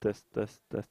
test, test, test.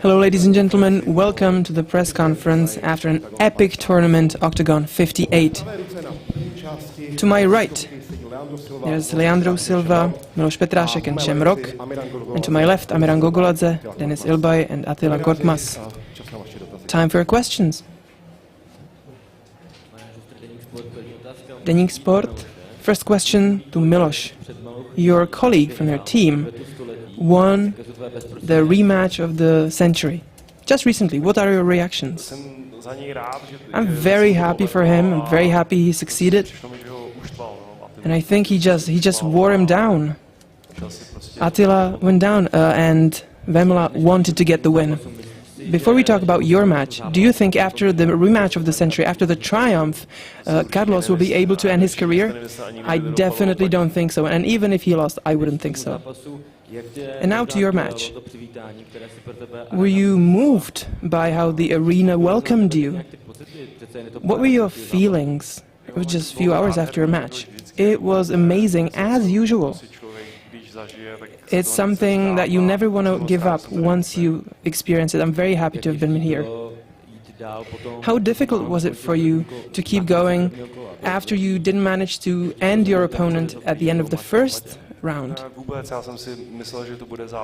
Hello ladies and gentlemen, welcome to the press conference after an epic tournament, Octagon 58. To my right, there's Leandro Silva, Miloš Petrášek and Shem, and to my left, Amiran Gogoladze, Denis Ilbay and Attila Korkmaz. Time for your questions. Deník Sport. First question to Miloš. Your colleague from your team won the rematch of the century just recently. What are your reactions? I'm very happy for him. I'm very happy he succeeded, and I think he just wore him down. Attila went down and Vemla wanted to get the win. Before we talk about your match, do you think after the rematch of the century, after the triumph, Carlos will be able to end his career? I definitely don't think so, and even if he lost, I wouldn't think so. And now to your match. Were you moved by how the arena welcomed you? What were your feelings? It was just a few hours after your match. It was amazing, as usual. It's something that you never want to give up once you experience it. I'm very happy to have been here. How difficult was it for you to keep going after you didn't manage to end your opponent at the end of the first round?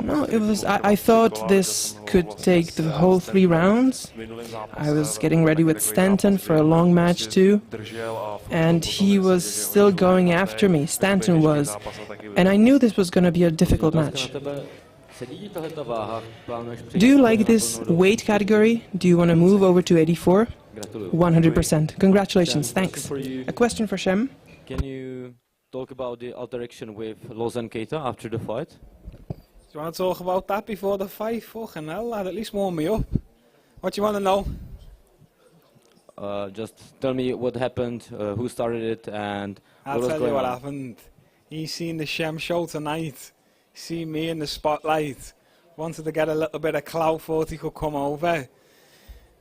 No, it was. I thought this could take the whole 3 rounds. I was getting ready with Stanton for a long match too, and he was still going after me. Stanton was, and I knew this was going to be a difficult match. Do you like this weight category? Do you want to move over to 84? 100%. Congratulations. Thanks. A question for Shem. Can you talk about the interaction with Lozan Keita after the fight? Do you want to talk about that before the fight? Fucking hell, lad, at least warm me up. What do you want to know? Just tell me what happened, who started it, and what was going on. I'll tell you what happened. He's seen the Shem show tonight. Seen me in the spotlight. Wanted to get a little bit of clout, thought he could come over.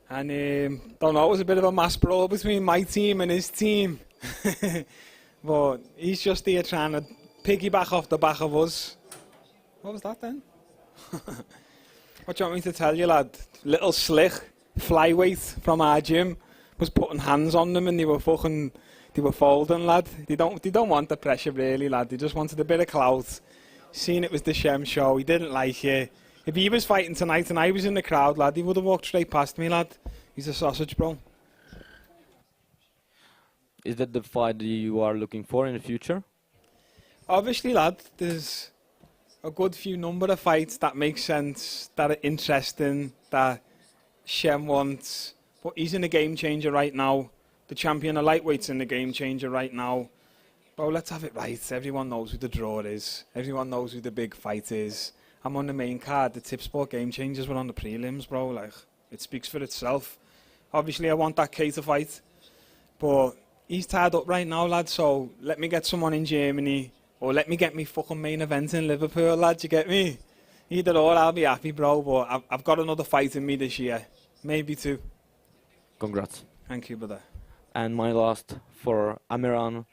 And, don't know, it was a bit of a mass brawl between my team and his team. But he's just here trying to piggyback off the back of us. What was that then? What do you want me to tell you, lad? Little slick flyweight from our gym was putting hands on them and they were folding, lad. They don't want the pressure really, lad. They just wanted a bit of clout. Seen it was the Shem show, he didn't like it. If he was fighting tonight and I was in the crowd, lad, he would have walked straight past me, lad. He's a sausage, bro. Is that the fight that you are looking for in the future? Obviously, lad, there's a good few number of fights that make sense, that are interesting, that Shem wants. But he's in a game changer right now. The champion of lightweight's in the game changer right now. Bro, let's have it right. Everyone knows who the draw is. Everyone knows who the big fight is. I'm on the main card. The Tip Sport Game Changers were on the prelims, bro. Like, it speaks for itself. Obviously, I want that K to fight. But he's tied up right now, lad, so let me get someone in Germany, or let me get me fucking main event in Liverpool, lad, you get me? Either or, I'll be happy, bro, but I've got another fight in me this year. Maybe 2. Congrats. Thank you, brother. And my last for Amiran.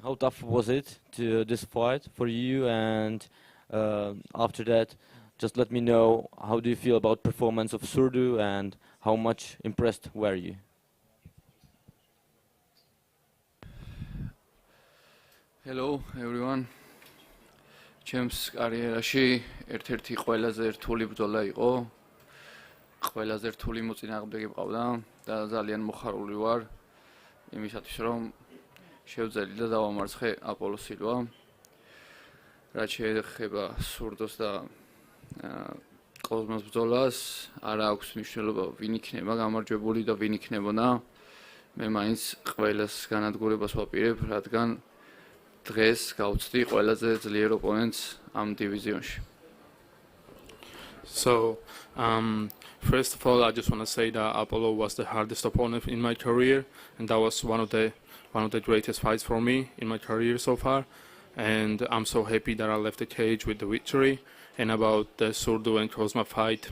How tough was it to this fight for you? And after that, just let me know, how do you feel about performance of Surdu and how much impressed were you? Hello everyone. ჩემს კარიერაში ერთ-ერთი ყველაზე რთული ბრძოლა იყო. ყველაზე რთული მოწინააღმდეგე მყავდა და ძალიან მოხარული ვარ იმისათვის, რომ შევძელი და დავამარცხე აპოლო სილვა. რაც შეეხება სურდოს და კოზმოს ბრძოლას, არ აქვს მნიშვნელობა ვინ იქნება გამარჯვებული და ვინ იქნებოდა. მე მაინც ყველას განადგურებას ვაპირებ, რადგან დღეს გავწდი ყველაზე ძლიერ ოპონენტს ამ დივიზიონში. So, first of all, I just want to say that Apollo was the hardest opponent in my career, and that was one of the greatest fights for me in my career so far. And I'm so happy that I left the cage with the victory. And about the Surdu and Kozma fight,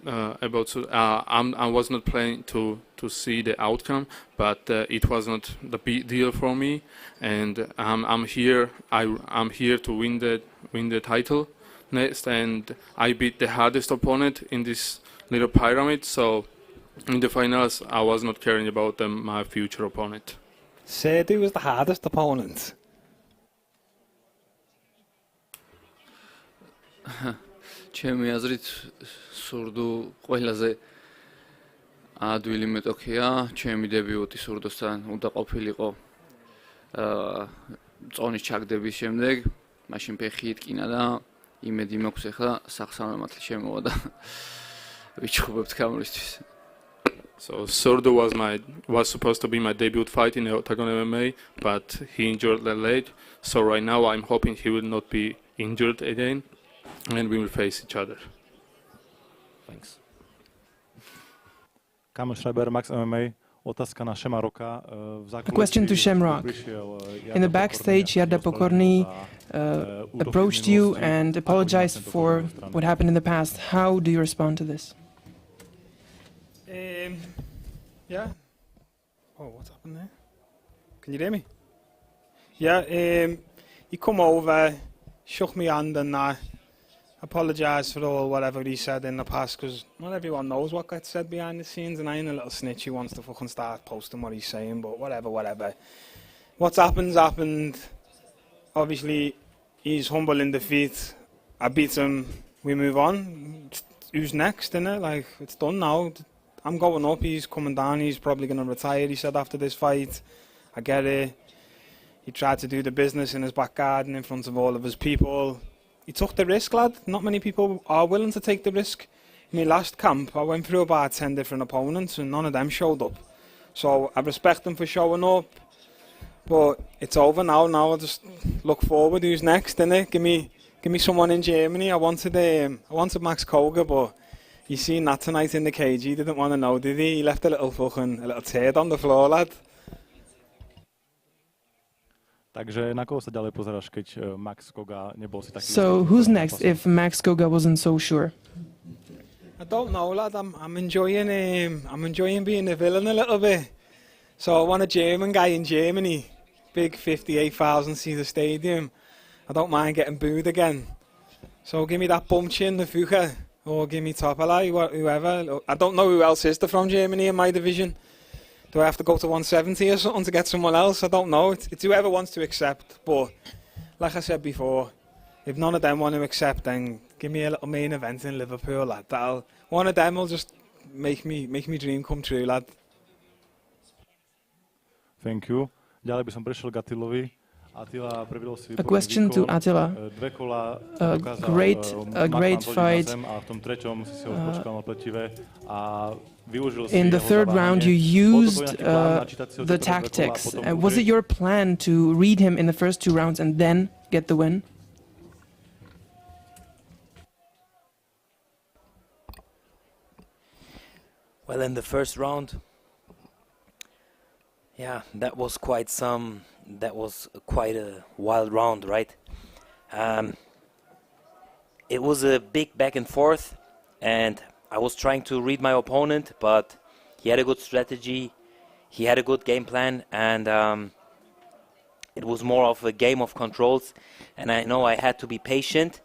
I was not planning to see the outcome, but it was not the big deal for me, and I'm here. I'm here to win the title next, and I beat the hardest opponent in this little pyramid. So in the finals, I was not caring about my future opponent. Said who was the hardest opponent? ჩემი აზრით სურდუ ყველაზე ადვილი მეტოქია ჩემი დებიუტი სურდოსთან უნდა ყოფილიყო წონის ჩაგდების შემდეგ მაშინ ფეხი იტკინა და იმედი მაქვს ახლა სახსამართლე შემოვა და ვიჩხუბებთ გამრისთვის. So Sordo was supposed to be my debut fight in the OKTAGON MMA, but he injured the leg. So right now I'm hoping he will not be injured again, and we will face each other. Thanks. Kamil Schreiber, Max MMA. A question to Shamrock. In the backstage, Jarda Pokorny approached you and apologized for what happened in the past. How do you respond to this? Yeah. Oh, what's happened there? Can you hear me? Yeah, he come over, shook me hand and apologised for all whatever he said in the past, because not everyone knows what gets said behind the scenes, and I ain't a little snitch who wants to fucking start posting what he's saying, but whatever. What's happened. Obviously, he's humble in defeat. I beat him, we move on. Who's next, innit? Like, it's done now. I'm going up, he's coming down, he's probably going to retire, he said after this fight. I get it. He tried to do the business in his back garden in front of all of his people. He took the risk, lad. Not many people are willing to take the risk. In my last camp, I went through about 10 different opponents and none of them showed up. So I respect him for showing up. But it's over now. Now I'll just look forward. Who's next, innit? Give me someone in Germany. I wanted Max Koga, but you seen that tonight in the cage. He didn't want to know, did he? He left a little turd on the floor, lad. So who's next if Max Koga wasn't so sure? I don't know, lad. I'm enjoying being a villain a little bit. So I want a German guy in Germany, big 58,000 seater stadium. I don't mind getting booed again. So give me that bum chin, the Fuka, or give me Topalai, whoever. I don't know who else is there from Germany in my division. Do I have to go to 170 or something to get someone else? I don't know. It's whoever wants to accept. But like I said before, if none of them want to accept, then give me a little main event in Liverpool, lad. One of them will just make me dream come true, lad. Thank you. A question to Attila. A great fight. In the third round, you used the tactics. Was it your plan to read him in the first two rounds and then get the win? Well, in the first round, yeah, that was quite a wild round, right? It was a big back and forth, and I was trying to read my opponent, but he had a good strategy, he had a good game plan, and it was more of a game of controls, and I know I had to be patient.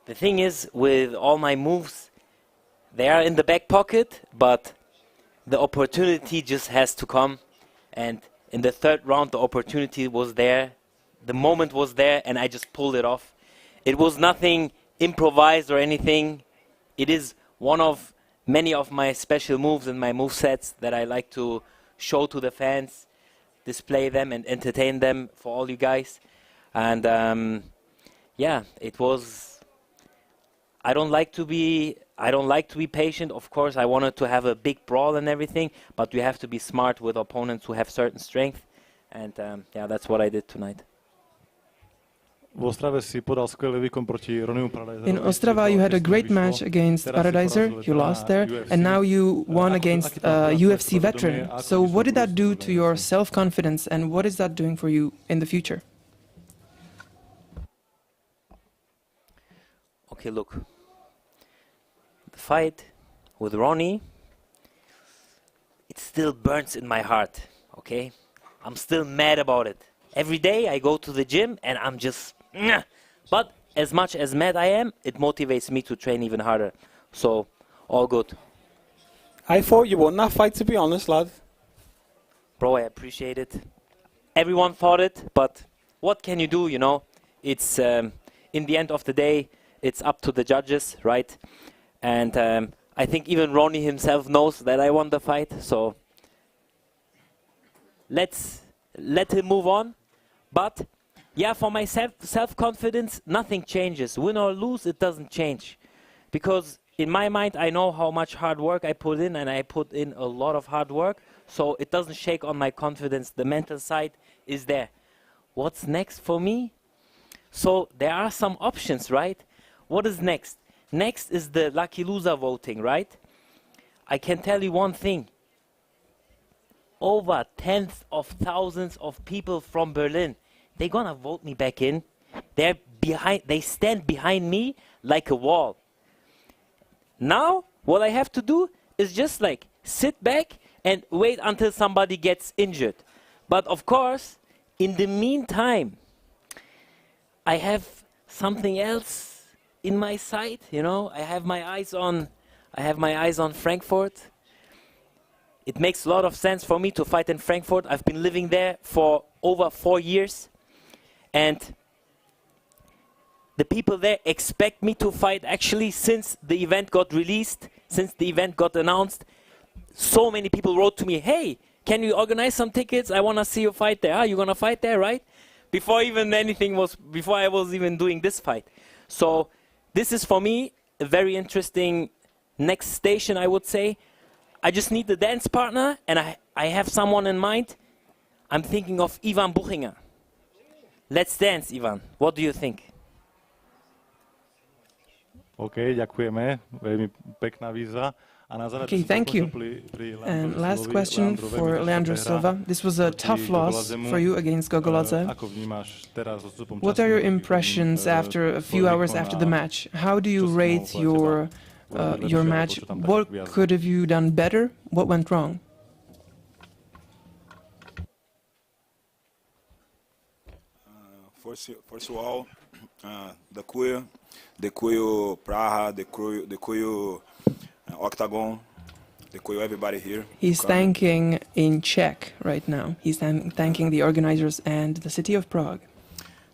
The thing is, with all my moves, they are in the back pocket, but the opportunity just has to come. And in the third round, the opportunity was there, the moment was there, and I just pulled it off. It was nothing improvised or anything. It is one of many of my special moves and my movesets that I like to show to the fans, display them and entertain them for all you guys. And yeah, it was... I don't like to be patient. Of course, I wanted to have a big brawl and everything, but you have to be smart with opponents who have certain strength. And yeah, that's what I did tonight. In Ostrava, you had a great match against Paradiser. You lost there, and now you won against a UFC veteran. So what did that do to your self-confidence, and what is that doing for you in the future? Okay, look. the fight with Ronnie, it still burns in my heart, okay? I'm still mad about it. Every day I go to the gym and I'm just... But as much as mad I am, it motivates me to train even harder. So, all good. I thought you won that fight, to be honest, lad. Bro, I appreciate it. Everyone thought it, but what can you do, you know? It's, in the end of the day, it's up to the judges, right? And I think even Ronnie himself knows that I won the fight, so let him move on. But yeah, for my self-confidence, nothing changes. Win or lose, it doesn't change. Because in my mind, I know how much hard work I put in, and I put in a lot of hard work, so it doesn't shake on my confidence. The mental side is there. What's next for me? So there are some options, right? What is next? Next is the lucky loser voting, right? I can tell you one thing. Over tens of thousands of people from Berlin, they're gonna vote me back in. They stand behind me like a wall. Now, what I have to do is just like sit back and wait until somebody gets injured. But of course, in the meantime, I have something else in my sight, you know. I have my eyes on Frankfurt. It makes a lot of sense for me to fight in Frankfurt. I've been living there for over 4 years, and the people there expect me to fight. Actually, since the event got released, since the event got announced, so many people wrote to me, "Hey, can you organize some tickets? I want to see you fight there." You're gonna fight there, right? Before I was even doing this fight. So this is for me a very interesting next station, I would say. I just need the dance partner, and I have someone in mind. I'm thinking of Ivan Buchinger. Let's dance, Ivan. What do you think? OK, ďakujeme. Veľmi pekná výzva. Okay, thank you. And last question for Leandro Silva. This was a tough loss for you against Gogoladze. What are your impressions after a few hours after the match? How do you rate your match? What could have you done better? What went wrong? First of all, Dekuyo Praha, Dekuyo OKTAGON, Dekuyo everybody here. He's thanking in Czech right now. He's thanking the organizers and the city of Prague.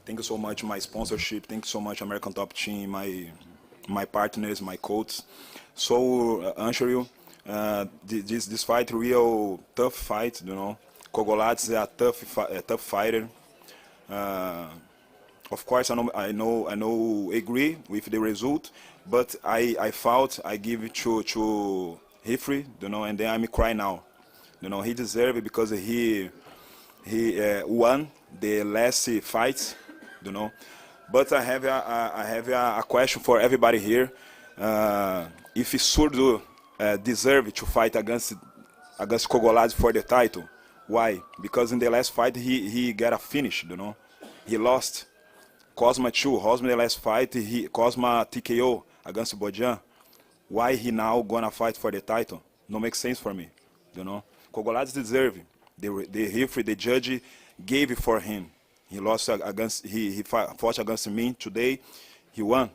Thank you so much, my sponsorship. Thank you so much, American Top Team, my partners, my coach. So, Anshul, this fight real tough fight, you know. Gogoladze is a tough fighter. Of course, I agree with the result, but I felt I give it to Hifri, you know, and then I'm crying now. You know, he deserved it because he won the last fight, you know. But I have a question for everybody here. If Surdo deserved to fight against Gogoladze for the title, why? Because in the last fight he got a finish, you know. He lost. Cosma too. The last fight, Cosma TKO against Bojan. Why he now gonna fight for the title? No makes sense for me, you know. Gogoladze deserve. The judge gave it for him. He lost against he fought against me today. He won.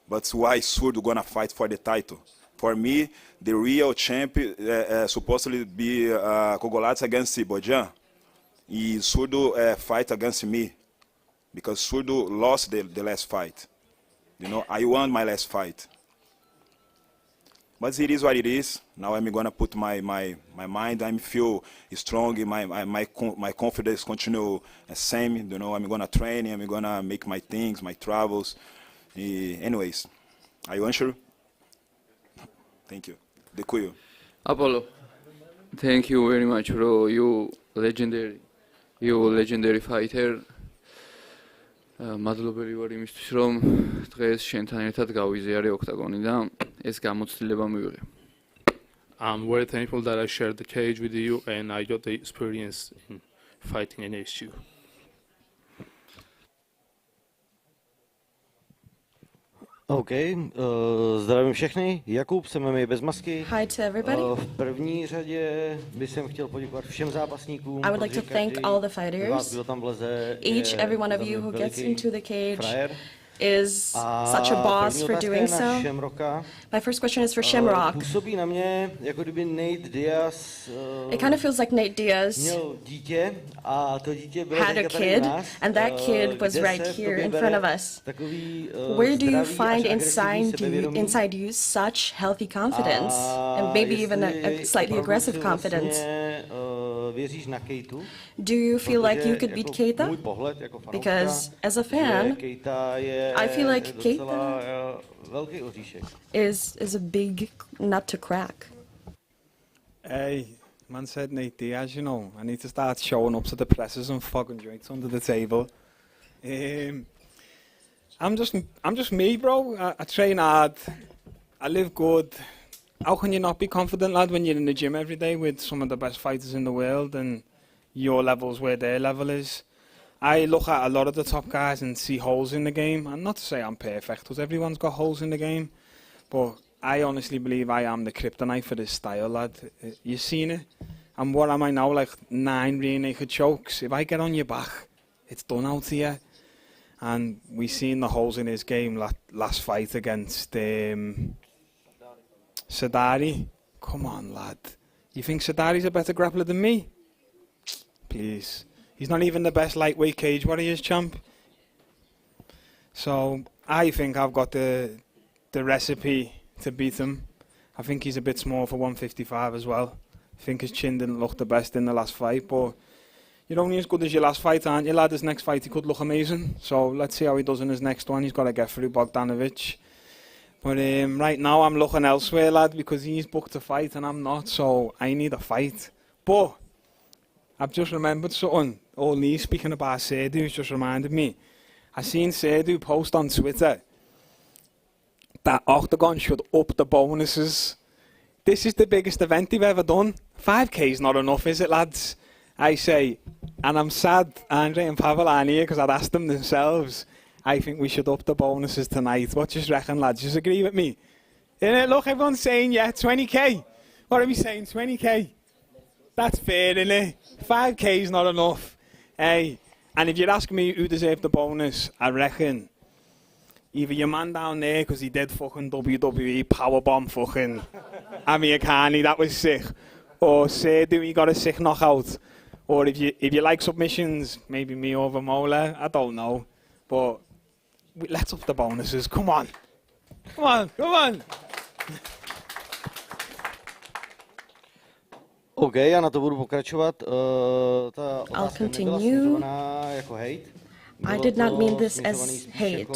But why Surdo gonna fight for the title? For me, the real champion supposedly be Gogoladze against Bojan. Surdo fight against me. Because Surdo lost the last fight. You know, I won my last fight. But it is what it is. Now I'm gonna put my mind. I feel strong. My confidence continue same. You know, I'm gonna train. I'm gonna make my things, my travels. Anyways, are you unsure? Thank you. Dekuyo. Apollo, thank you very much, bro. You legendary fighter. მადლობელი ვარ იმისთვის, რომ დღეს შენთან ერთად გავიზიარე ოქტაგონიდან, ეს გამოცდილება მივიღე. I'm very thankful that I shared the cage with you and I got the experience in fighting against you. OK, zdravím všechny. Jakub, jsem MMA bez masky. Hi to everybody. V první řadě bych chtěl poděkovat všem zápasníkům. I would like to thank all the fighters. Each, every one of you who gets into the cage is such a boss for doing so. My first question is for Shamrock. Působí na mě, jako kdyby Nate Diaz It kind of feels like Nate Diaz měl dítě a to dítě bylo had a kid, and that kid was right here in front of us. Where do you find inside you such healthy confidence, and maybe even a slightly aggressive confidence? Do you feel like you could beat Keita? Because as a fan, I feel like Keita is a big nut to crack. Hey, man said Nate Diaz, you know, I need to start showing up to the presses and fucking joints under the table. I'm just me, bro. I train hard. I live good. How can you not be confident, lad, when you're in the gym every day with some of the best fighters in the world and your level's where their level is? I look at a lot of the top guys and see holes in the game. And not to say I'm perfect, because everyone's got holes in the game. But I honestly believe I am the kryptonite for this style, lad. You've seen it. And what am I now, like 9 rear naked chokes? If I get on your back, it's done out here. And we seen the holes in his game last fight against Sadari. Come on, lad. You think Sadari's a better grappler than me? Please. He's not even the best lightweight cage warriors champ. So I think I've got the recipe to beat him. I think he's a bit small for 155 as well. I think his chin didn't look the best in the last fight, but you're only as good as your last fight, aren't you, lad? His next fight he could look amazing. So let's see how he does in his next one. He's got to get through Bogdanovic. But right now I'm looking elsewhere, lad, because he's booked a fight and I'm not, so I need a fight. But I've just remembered something. Only speaking about Serdu's just reminded me. I seen Serdu post on Twitter that OKTAGON should up the bonuses. This is the biggest event they've ever done. 5k's not enough, is it, lads? I say, and I'm sad Andre and Pavel aren't here because I'd asked them themselves. I think we should up the bonuses tonight. What do you reckon, lads? You agree with me? Innit? Look, everyone's saying, yeah, 20k. What are we saying, 20k? That's fair, innit? 5k's not enough. Hey, and if you're asking me who deserved the bonus, I reckon either your man down there, because he did fucking WWE powerbomb fucking Amir Khani, that was sick. Or Serdu, he got a sick knockout. Or if you like submissions, maybe me over Mola, I don't know. But let's up the bonuses, come on. Come on, come on. OK, já na to budu pokračovat. I'll continue. I did not mean this as hate.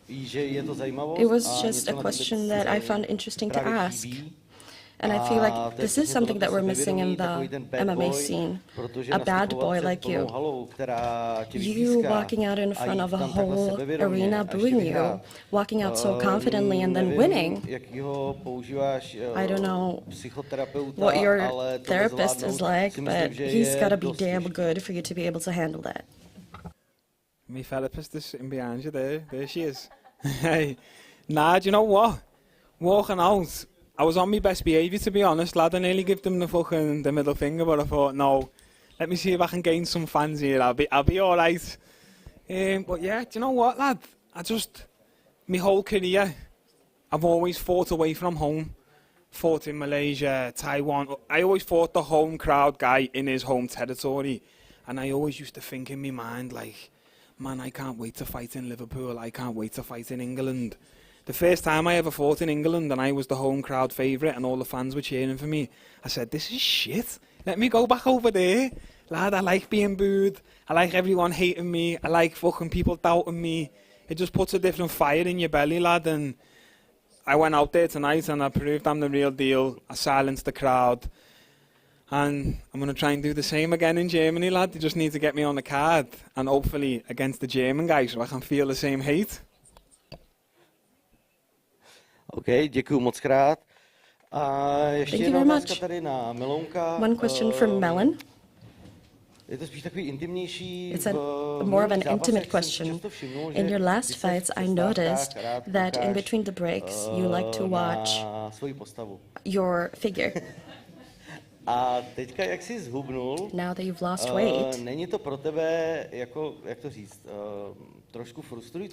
It was just a question that I found interesting to ask. And I feel like this is something that we're missing in the MMA scene. A bad boy like you. You walking out in front of a whole arena booing you. Walking out so confidently and then winning. I don't know what your therapist is like, but he's got to be damn good for you to be able to handle that. My therapist is sitting behind you there. There she is. Hey, nah, do you know what? Walking out, I was on my best behaviour, to be honest, lad. I nearly gave them the middle finger, but I thought, no, let me see if I can gain some fans here. I'll be all right. But yeah, do you know what, lad? My whole career, I've always fought away from home. Fought in Malaysia, Taiwan. I always fought the home crowd guy in his home territory. And I always used to think in my mind, like, man, I can't wait to fight in Liverpool. I can't wait to fight in England. The first time I ever fought in England and I was the home crowd favourite and all the fans were cheering for me, I said, this is shit. Let me go back over there. Lad, I like being booed. I like everyone hating me. I like fucking people doubting me. It just puts a different fire in your belly, lad. And I went out there tonight and I proved I'm the real deal. I silenced the crowd. And I'm going to try and do the same again in Germany, lad. They just need to get me on the card and hopefully against the German guys so I can feel the same hate. OK, děkuju moc krát. A ještě jedna otázka tady na Melounka. One question from Melon. It's more of an intimate question. In your last fights, I noticed that in between the breaks, you like to watch your figure. Now that you've lost weight,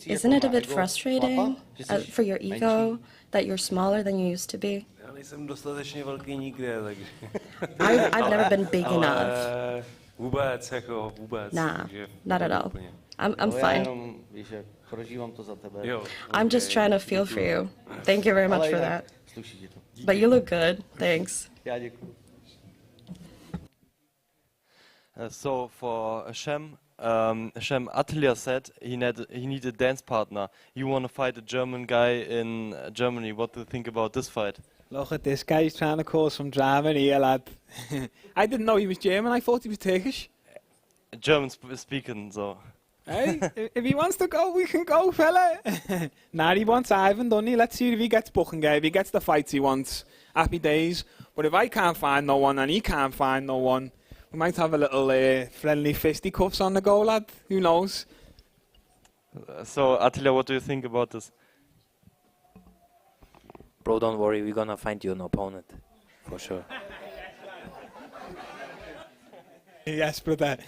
isn't it a bit frustrating for your ego that you're smaller than you used to be? I've never been big enough. Nah, not at all. I'm fine. I'm just trying to feel for you. Thank you very much for that. But you look good. Thanks. So for Shem, Attila said he needed a dance partner. You want to fight a German guy in Germany. What do you think about this fight? Look at this guy, he's trying to cause some drama here, lad. I didn't know he was German, I thought he was Turkish. German speaking, so. Hey, if he wants to go, we can go, fella. Nah, he wants Ivan, doesn't he? Let's see if he gets booking, if he gets the fights he wants. Happy days. But if I can't find no one and he can't find no one, we might have a little friendly fisticuffs on the go, lad. Who knows? So, Attila, what do you think about this? Bro, don't worry, we're gonna find you an opponent, for sure. Yes, brother.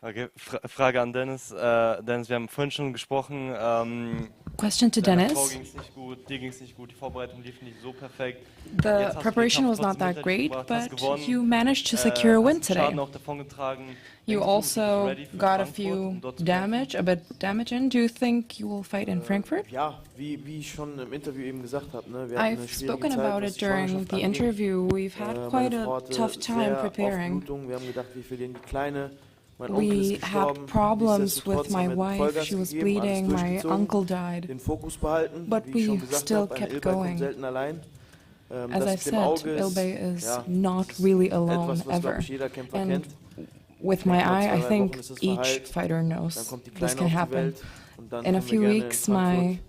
Okay, Frage an Dennis. Dennis, wir haben vorhin schon gesprochen. Question to Dennis. Dir ging's nicht gut, die Vorbereitung lief nicht so perfekt. The preparation was not that great, but you managed to secure a win today. You also got a few damage, a bit damage in. Do you think you will fight in Frankfurt? I've spoken about it during the interview. We've had quite a tough time preparing. We had problems with my wife, she was bleeding, my uncle died, but we still kept going. As I've said, Ilbe is not really alone ever, and with my eye, I think each fighter knows this can happen. In a few weeks, my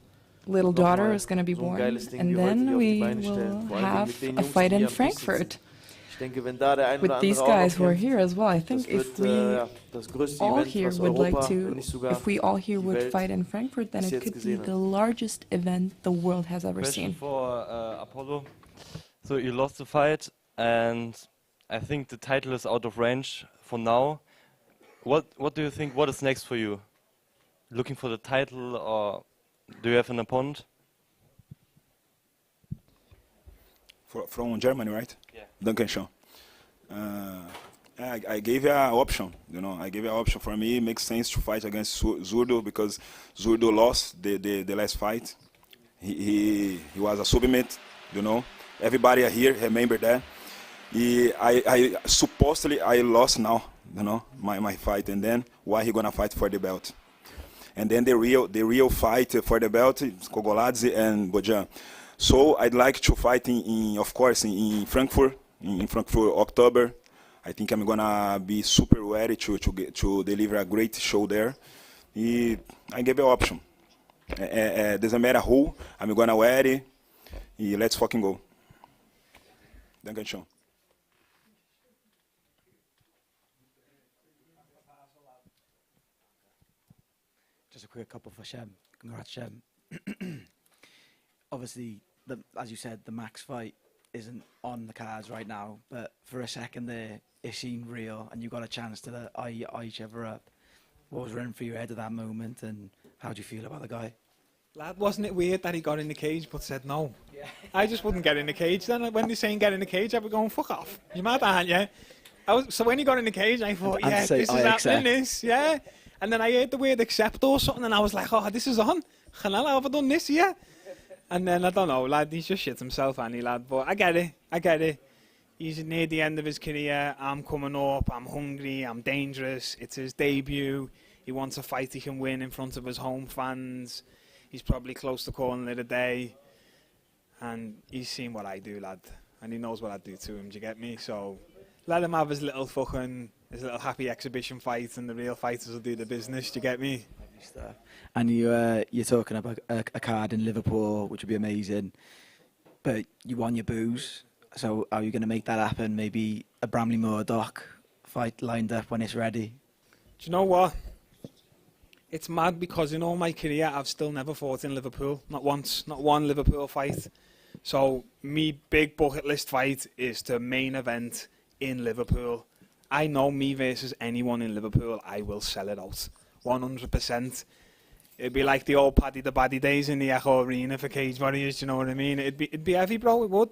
little daughter is going to be born, and then we will have a fight in Frankfurt. With these guys who are here as well, I think if we all here would like to, if we all here would fight in Frankfurt, then it could be the largest event the world has ever seen. For Apollo, so you lost the fight, and I think the title is out of range for now. What do you think? What is next for you? Looking for the title, or do you have an opponent? From Germany, right? Yeah. Duncan Shem. I gave you an option, I gave you an option. For me, it makes sense to fight against Zurdo because Zurdo lost the last fight. He was a submit, Everybody here remember that. I supposedly I lost now, my fight, and then why he gonna fight for the belt? And then the real fight for the belt is Kogoladze and Bojan. So I'd like to fight of course, in Frankfurt, in Frankfurt, October. I think I'm gonna be super ready to deliver a great show there. I gave you an option. Doesn't matter who, I'm gonna wear it. Let's fucking go. Danke schön. Just a quick couple for Shem. Congrats, Shem. Obviously, as you said, the Max fight isn't on the cards right now, but for a second there, it seemed real, and you got a chance to eye each other up. What was running through your head at that moment, and how do you feel about the guy? Lad, wasn't it weird that he got in the cage but said no? Yeah. I just wouldn't get in the cage. Then when they're saying get in the cage, I'd be going, fuck off. You mad, aren't you? So when he got in the cage, I thought, yeah, this is happening, this, yeah. And then I heard the word accept or something, and I was like, oh, this is on. Chanel, have I done this yet? And then, I don't know, lad, he's just shit himself, ain't he, lad? But I get it. He's near the end of his career. I'm coming up. I'm hungry. I'm dangerous. It's his debut. He wants a fight he can win in front of his home fans. He's probably close to calling it a day. And he's seen what I do, lad. And he knows what I do to him, do you get me? So let him have his little happy exhibition fight, and the real fighters will do the business, do you get me? And you're talking about a card in Liverpool, which would be amazing. But you won your booze. So are you going to make that happen maybe a Bramley Murdoch fight lined up when it's ready? Do you know what? It's mad because in all my career I've still never fought in Liverpool. Not once. Not one Liverpool fight. So me big bucket list fight is to main event in Liverpool. I know me versus anyone in Liverpool, I will sell it out. 100%. It'd be like the old Paddy the Baddy days in the Echo Arena for Cage Warriors, you know what I mean? It'd be heavy, bro, it would.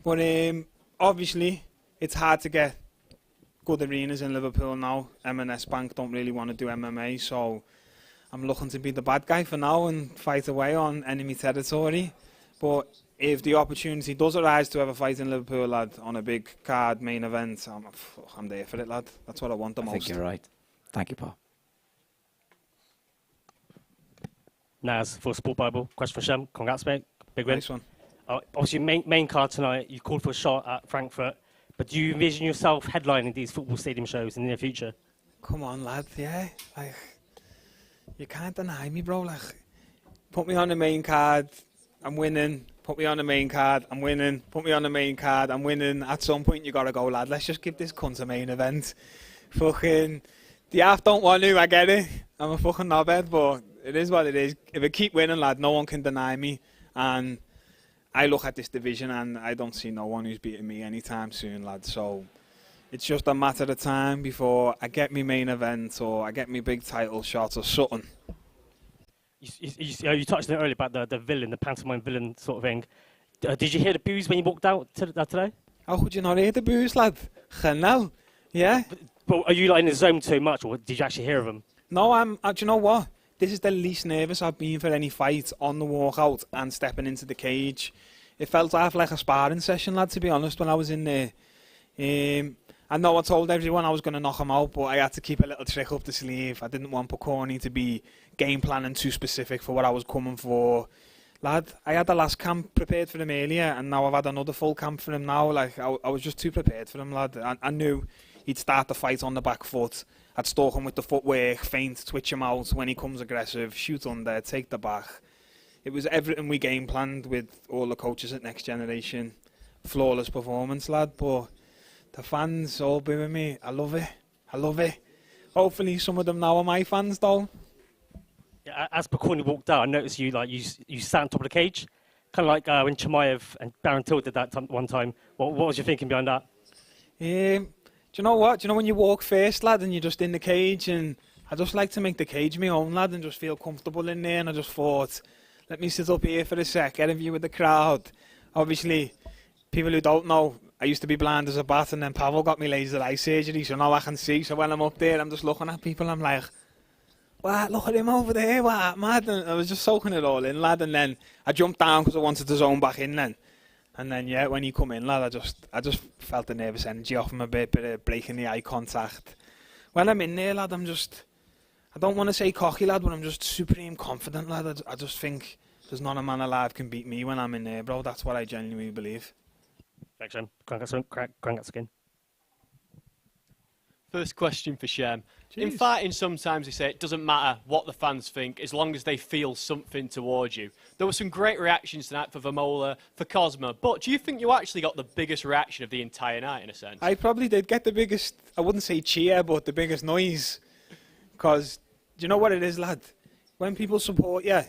But obviously, it's hard to get good arenas in Liverpool now. M&S Bank don't really want to do MMA, so I'm looking to be the bad guy for now and fight away on enemy territory. But if the opportunity does arise to have a fight in Liverpool, lad, on a big card main event, I'm there for it, lad. That's what I want the most. I think you're right. Thank you, Paul. Naz for Sport Bible. Question for Shem. Congrats, mate. Big win. Nice one. Obviously, main card tonight, you called for a shot at Frankfurt, but do you envision yourself headlining these football stadium shows in the near future? Come on, lad, yeah. Like, you can't deny me, bro. Like, put me on the main card, I'm winning. Put me on the main card, I'm winning. Put me on the main card, I'm winning. At some point, you got to go, lad. Let's just give this cunt a main event. Fucking, the half don't want to, I get it. I'm a fucking knobhead, but it is what it is. If I keep winning, lad, no one can deny me. And I look at this division and I don't see no one who's beating me anytime soon, lad. So it's just a matter of time before I get me main event or I get me big title shot or something. You touched on it earlier about the villain, the pantomime villain sort of thing. Did you hear the boos when you walked out today? How could you not hear the boos, lad? Genel, yeah. But are you like in the zone too much, or did you actually hear them? No, do you know what? This is the least nervous I've been for any fight on the walkout and stepping into the cage. It felt half like a sparring session, lad, to be honest, when I was in there. I know I told everyone I was going to knock him out, but I had to keep a little trick up the sleeve. I didn't want Pokorny to be game planning too specific for what I was coming for. Lad, I had the last camp prepared for him earlier, and now I've had another full camp for him now. Like, I was just too prepared for him, lad. I knew he'd start the fight on the back foot. I'd stalk him with the footwork, feint, twitch him out when he comes aggressive, shoot under, take the back. It was everything we game planned with all the coaches at Next Generation. Flawless performance, lad, but the fans all booing me. I love it. I love it. Hopefully some of them now are my fans, though. Yeah, as Pokorny walked out, I noticed you sat on top of the cage, kind of like when Chimaev and Baron Till did that one time. What was your thinking behind that? Do you know what? Do you know when you walk first, lad, and you're just in the cage, and I just like to make the cage my own, lad, and just feel comfortable in there, and I just thought, let me sit up here for a sec, get a view of the crowd. Obviously, people who don't know, I used to be blind as a bat, and then Pavel got me laser eye surgery, so now I can see. So when I'm up there, I'm just looking at people, I'm like, what, look at him over there, what, mad? And I was just soaking it all in, lad, and then I jumped down because I wanted to zone back in then. And then, yeah, when he come in, lad, I just felt the nervous energy off him a bit of breaking the eye contact. When I'm in there, lad, I don't want to say cocky, lad, but I'm just supreme confident, lad. I just think there's not a man alive can beat me when I'm in there, bro. That's what I genuinely believe. Thanks, Shem. Congrats again. First question for Shem. Jeez. In fighting, sometimes they say it doesn't matter what the fans think as long as they feel something towards you. There were some great reactions tonight for Vermola, for Cosmo, but do you think you actually got the biggest reaction of the entire night, in a sense? I probably did get the biggest, I wouldn't say cheer, but the biggest noise. Because, do you know what it is, lad? When people support you,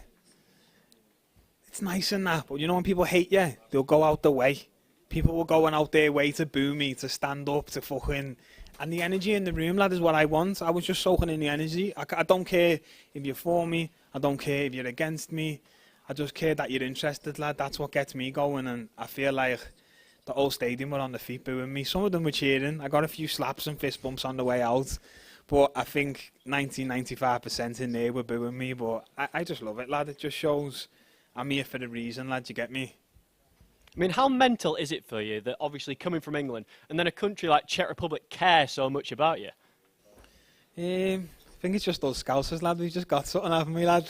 it's nice and that, but you know when people hate you, they'll go out the way. People were going out their way to boo me, to stand up, to fucking... And the energy in the room, lad, is what I want. I was just soaking in the energy. I don't care if you're for me. I don't care if you're against me. I just care that you're interested, lad. That's what gets me going. And I feel like the whole stadium were on the feet booing me. Some of them were cheering. I got a few slaps and fist bumps on the way out. But I think 90-95% in there were booing me. But I just love it, lad. It just shows I'm here for a reason, lad. You get me? I mean, how mental is it for you that obviously coming from England and then a country like Czech Republic care so much about you? I think it's just those Scousers, lad. We've just got something out of me, lad.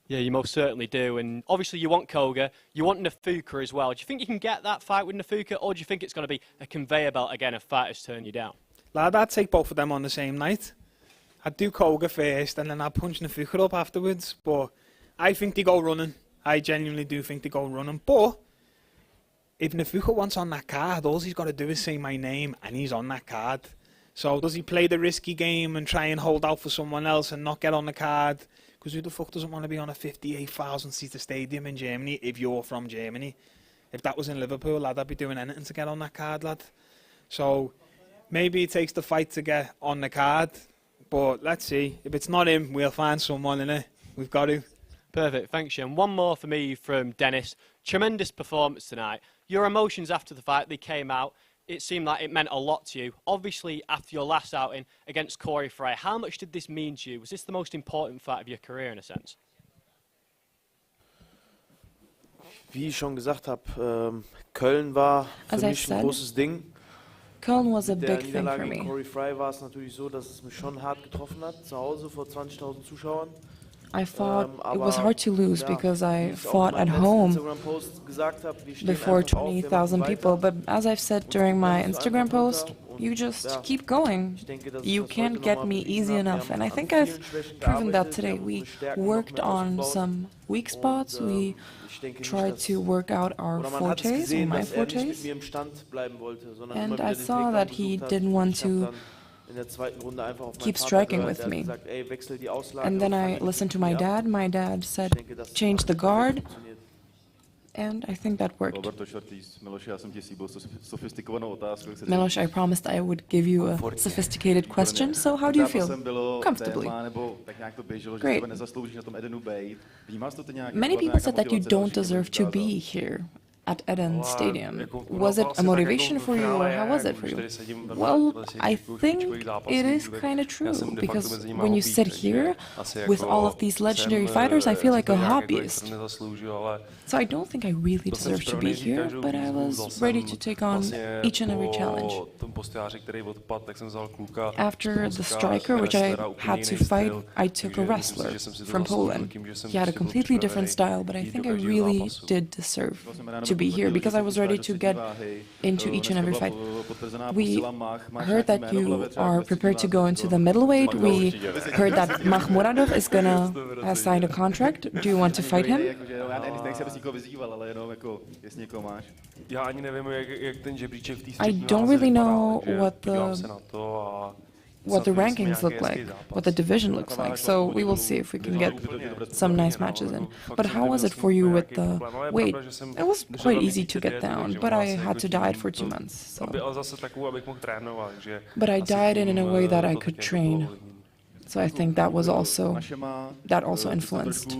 Yeah, you most certainly do. And obviously you want Koga, you want Nafuka as well. Do you think you can get that fight with Nafuka, or do you think it's going to be a conveyor belt again if fighters turn you down? Lad, I'd take both of them on the same night. I'd do Koga first and then I'd punch Nafuka up afterwards. But I think they go running. I genuinely do think they go running. But if Nafuka wants on that card, all he's got to do is say my name and he's on that card. So does he play the risky game and try and hold out for someone else and not get on the card? Because who the fuck doesn't want to be on a 58,000-seater stadium in Germany if you're from Germany? If that was in Liverpool, lad, I'd be doing anything to get on that card, lad. So maybe it takes the fight to get on the card. But let's see. If it's not him, we'll find someone, innit? We've got to. Perfect, thanks, Shem. One more for me from Dennis. Tremendous performance tonight. Your emotions after the fight, they came out. It seemed like it meant a lot to you. Obviously, after your last outing against Corey Frey, how much did this mean to you? Was this the most important fight of your career, in a sense? Wie ich schon gesagt habe, Köln war für mich ein großes Ding. Köln was a big thing for me. Corey Frey war es natürlich so, dass es mich schon hart getroffen hat, zu Hause vor 20.000 Zuschauern. I thought it was hard to lose because I fought at home before 20,000 people. But as I've said during my Instagram post, you just keep going. You can't get me easy enough. And I think I've proven that today. We worked on some weak spots. We tried to work out our fortes, or my fortes. And I saw that he didn't want to keep striking with me. And then I listened to my dad. My dad said, change the guard. And I think that worked. Miloš, I promised I would give you a sophisticated question. So how do you feel? Comfortably. Great. Many people said that you don't deserve to be here at Eden Stadium. Was it a motivation for you, or how was it for you? Well, I think it is kind of true, because when you sit here with all of these legendary fighters, I feel like a hobbyist. So I don't think I really deserve to be here, but I was ready to take on each and every challenge. After the striker, which I had to fight, I took a wrestler from Poland. He had a completely different style, but I think I really did deserve to be here because I was ready to get into each and every fight. We heard that you are prepared to go into the middleweight. We heard that Makhmuradov is gonna have signed a contract. Do you want to fight him? I don't really know what the rankings look like, what the division looks like, so we will see if we can get some nice matches in. But how was it for you with the weight? It was quite easy to get down, but I had to diet for 2 months. So. But I dieted in a way that I could train. So I think that also influenced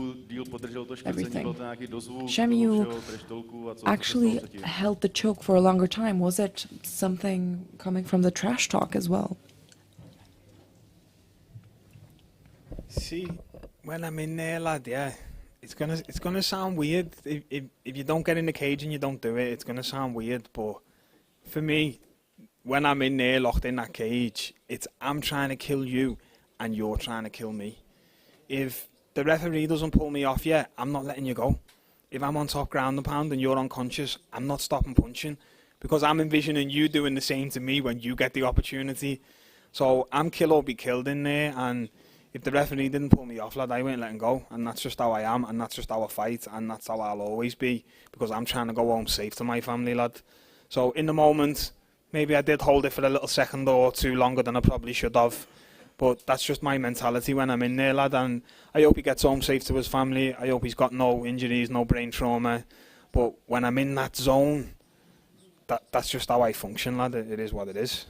everything. Shem, you actually held the choke for a longer time. Was it something coming from the trash talk as well? See, when I'm in there, lad, yeah, it's gonna sound weird. If you don't get in the cage and you don't do it, it's gonna sound weird. But for me, when I'm in there, locked in that cage, I'm trying to kill you, and you're trying to kill me. If the referee doesn't pull me off yet, I'm not letting you go. If I'm on top ground and pound and you're unconscious, I'm not stopping punching, because I'm envisioning you doing the same to me when you get the opportunity. So I'm kill or be killed in there, and if the referee didn't pull me off, lad, I won't let him go, and that's just how I am, and that's just how I fight, and that's how I'll always be, because I'm trying to go home safe to my family, lad. So in the moment, maybe I did hold it for a little second or two longer than I probably should have, but that's just my mentality when I'm in there, lad, and I hope he gets home safe to his family. I hope he's got no injuries, no brain trauma, but when I'm in that zone, that's just how I function, lad. It is what it is.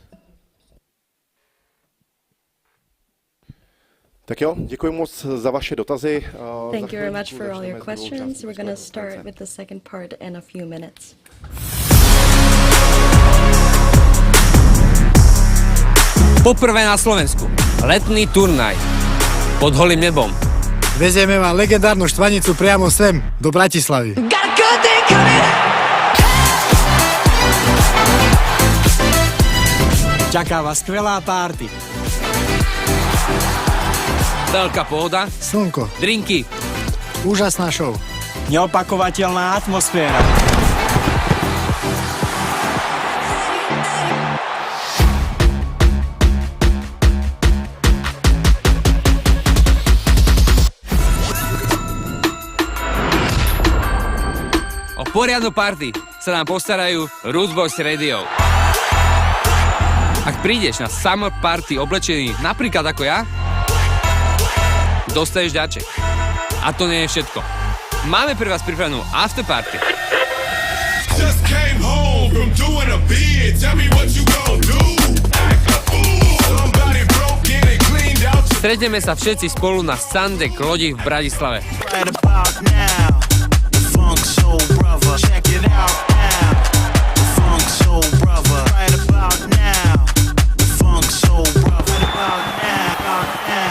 Tak jo, děkuji moc za vaše dotazy. Thank you very much for all your questions. We're going to start with the second part in a few minutes. Poprvé na Slovensku. Letný turnaj. Pod holým nebom. Vezieme vám legendárnu štvanicu priamo sem, do Bratislavy. Čaká vás skvelá party. Veľká pohoda. Slnko. Drinky. Úžasná show. Neopakovateľná atmosféra. O poriadnu party sa nám postarajú Roots Boys Radio. Ak prídeš na Summer Party oblečený napríklad ako ja, dostaneš ďaček. A to nie je všetko. Máme pre vás pripravenú after party. Just came home from doing a bid. Tell me what you gon' do. Somebody broke in and cleaned out. Stretneme sa všetci spolu na Sunday lodi v Bratislave. Right about now. The Funk Soul Brother. Check it out now. The Funk Soul Brother. Right about now. The Funk Soul Brother. Right about now.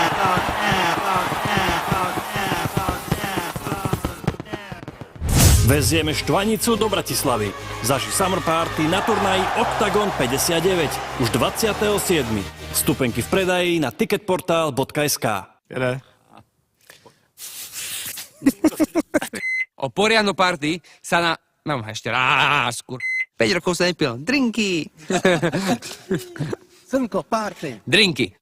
Vezieme štvanicu do Bratislavy. Zaži Summer Party na turnaji OKTAGON 59 už 27. Vstupenky v predaji na ticketportal.sk. O poriadnu party sa na... Mám ešte raz, 5 rokov sa nepil. Drinky! Slnko, party! Drinky!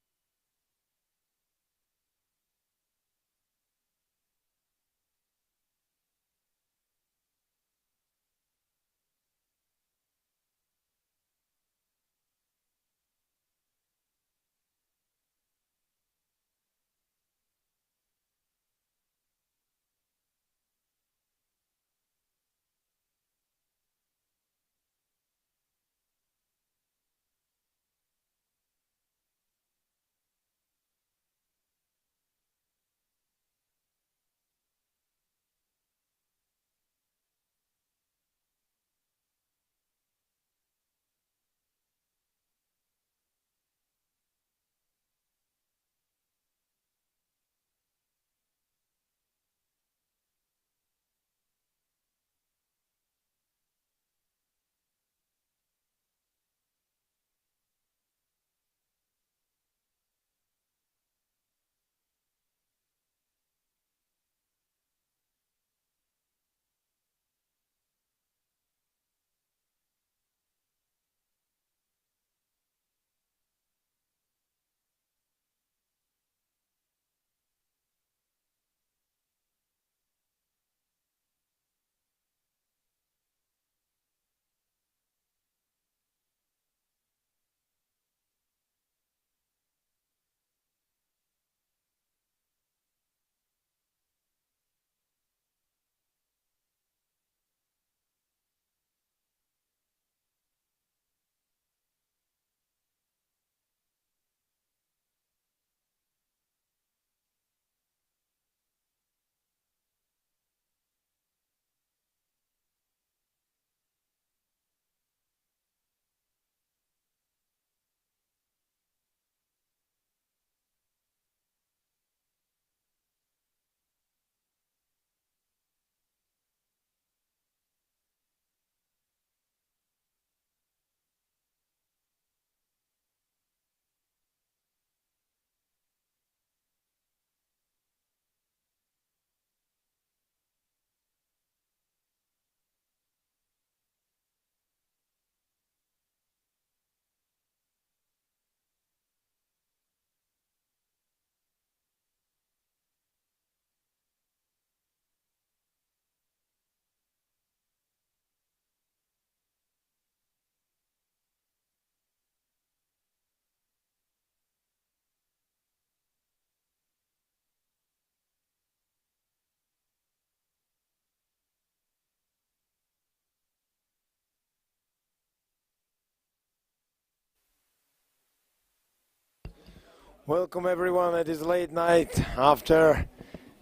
Welcome everyone at this late night after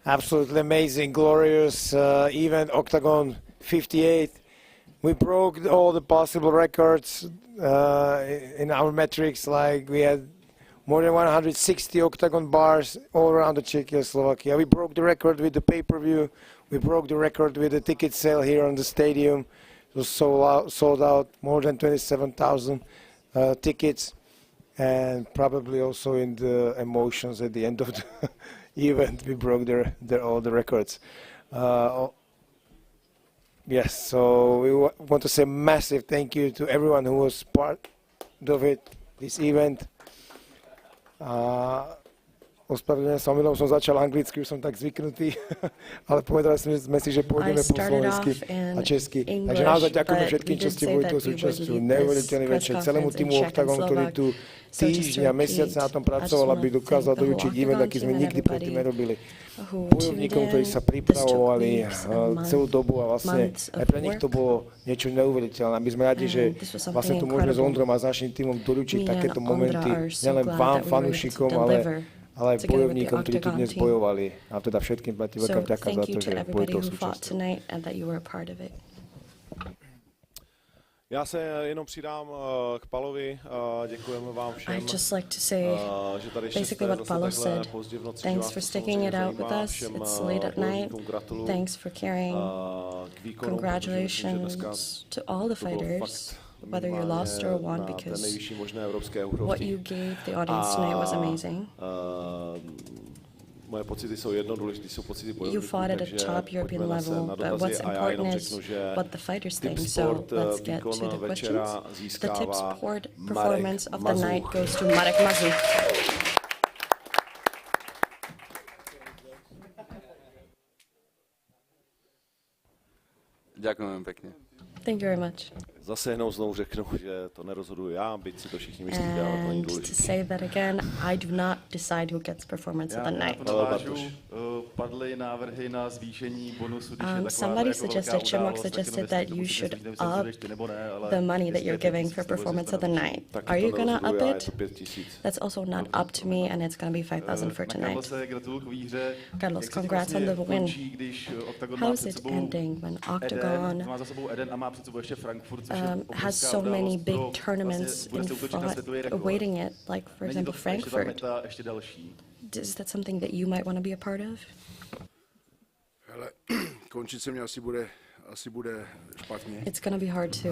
absolutely amazing, glorious event, OKTAGON 58. We broke all the possible records in our metrics, like we had more than 160 OKTAGON bars all around the Czechoslovakia. We broke the record with the pay-per-view. We broke the record with the ticket sale here on the stadium. It was sold out more than 27,000 tickets. And probably also in the emotions at the end of the event, we broke all the records. Yes, so we want to say massive thank you to everyone who was part of it, this event. Ospravedlňujem sa, omylom som začal anglicky, už som tak zvyknutý, ale povedali sme si, že pôjdeme po slovensky a česky. Takže naozaj ďakujeme všetkým, čo ste boli tu súčasťou. Neuveriteľný večer celému týmu OKTAGON, ktorý tu týždňa, mesiace na tom pracoval, aby dokázal dojučiť event, aký sme nikdy predtým nerobili. Bojovníkom, ktorí sa pripravovali celú dobu a vlastne aj pre nich to bolo niečo neuveriteľné. My sme radi, že vlastne tu môžeme s Ondrom a s našim týmom doručiť takéto momenty nielen vám, fanúšikom, ale aj bojovníkom, ktorí tu dnes bojovali. A teda všetkým platí veľká vďaka za to, že boli to súčasťou. Já se jenom přidám k Palovi, děkujeme vám všem, I'd just like to say basically what Paulo said. Thanks for sticking it out with us. It's late at night. Thanks for carrying. Congratulations to all the fighters, whether you lost or won, because what you gave the audience tonight was amazing. Moje pocity jsou jedno, důležité jsou pocity bojovníků. You fought at a top European level, but what's important is what the fighters think. So let's get to the questions. The tip sport performance of the night goes to Marek Mazur. Ďakujem pekne. Thank you very much. Zase jenom znovu řeknu, že to nerozhoduju já, byť si to všichni myslíte, ale to není And to důležité. say that again, I do not decide who gets performance of the night. Padly návrhy na zvýšení bonusu, když je taková Somebody jako velká suggested, Shem událost, tak suggested jenom that jestli you to should musíte up zvýšit nebo ne, ale the money that jestli you're je giving for 5000, performance of the night. Taky Are to you gonna nerozhoduju up já, je it? to 5000. That's also not up to me, and it's gonna be 5,000 for tonight. Carlose, gratuluju k výhře. Carlos, Jak se ti congrats on vlastně the win. končí, když Octagon má How's před it sebou ending when Octagon Eden, má za sebou Eden a má před sebou ještě Frankfurt, což je has obrovská so many událost big pro tournaments bude in se útočit na světový front, rekord. awaiting it, like for Není to example ještě ta Frankfurt. meta ještě další. Is that something that you might want to be a part of? Hele, končit se mě asi bude špatně. It's going to be hard to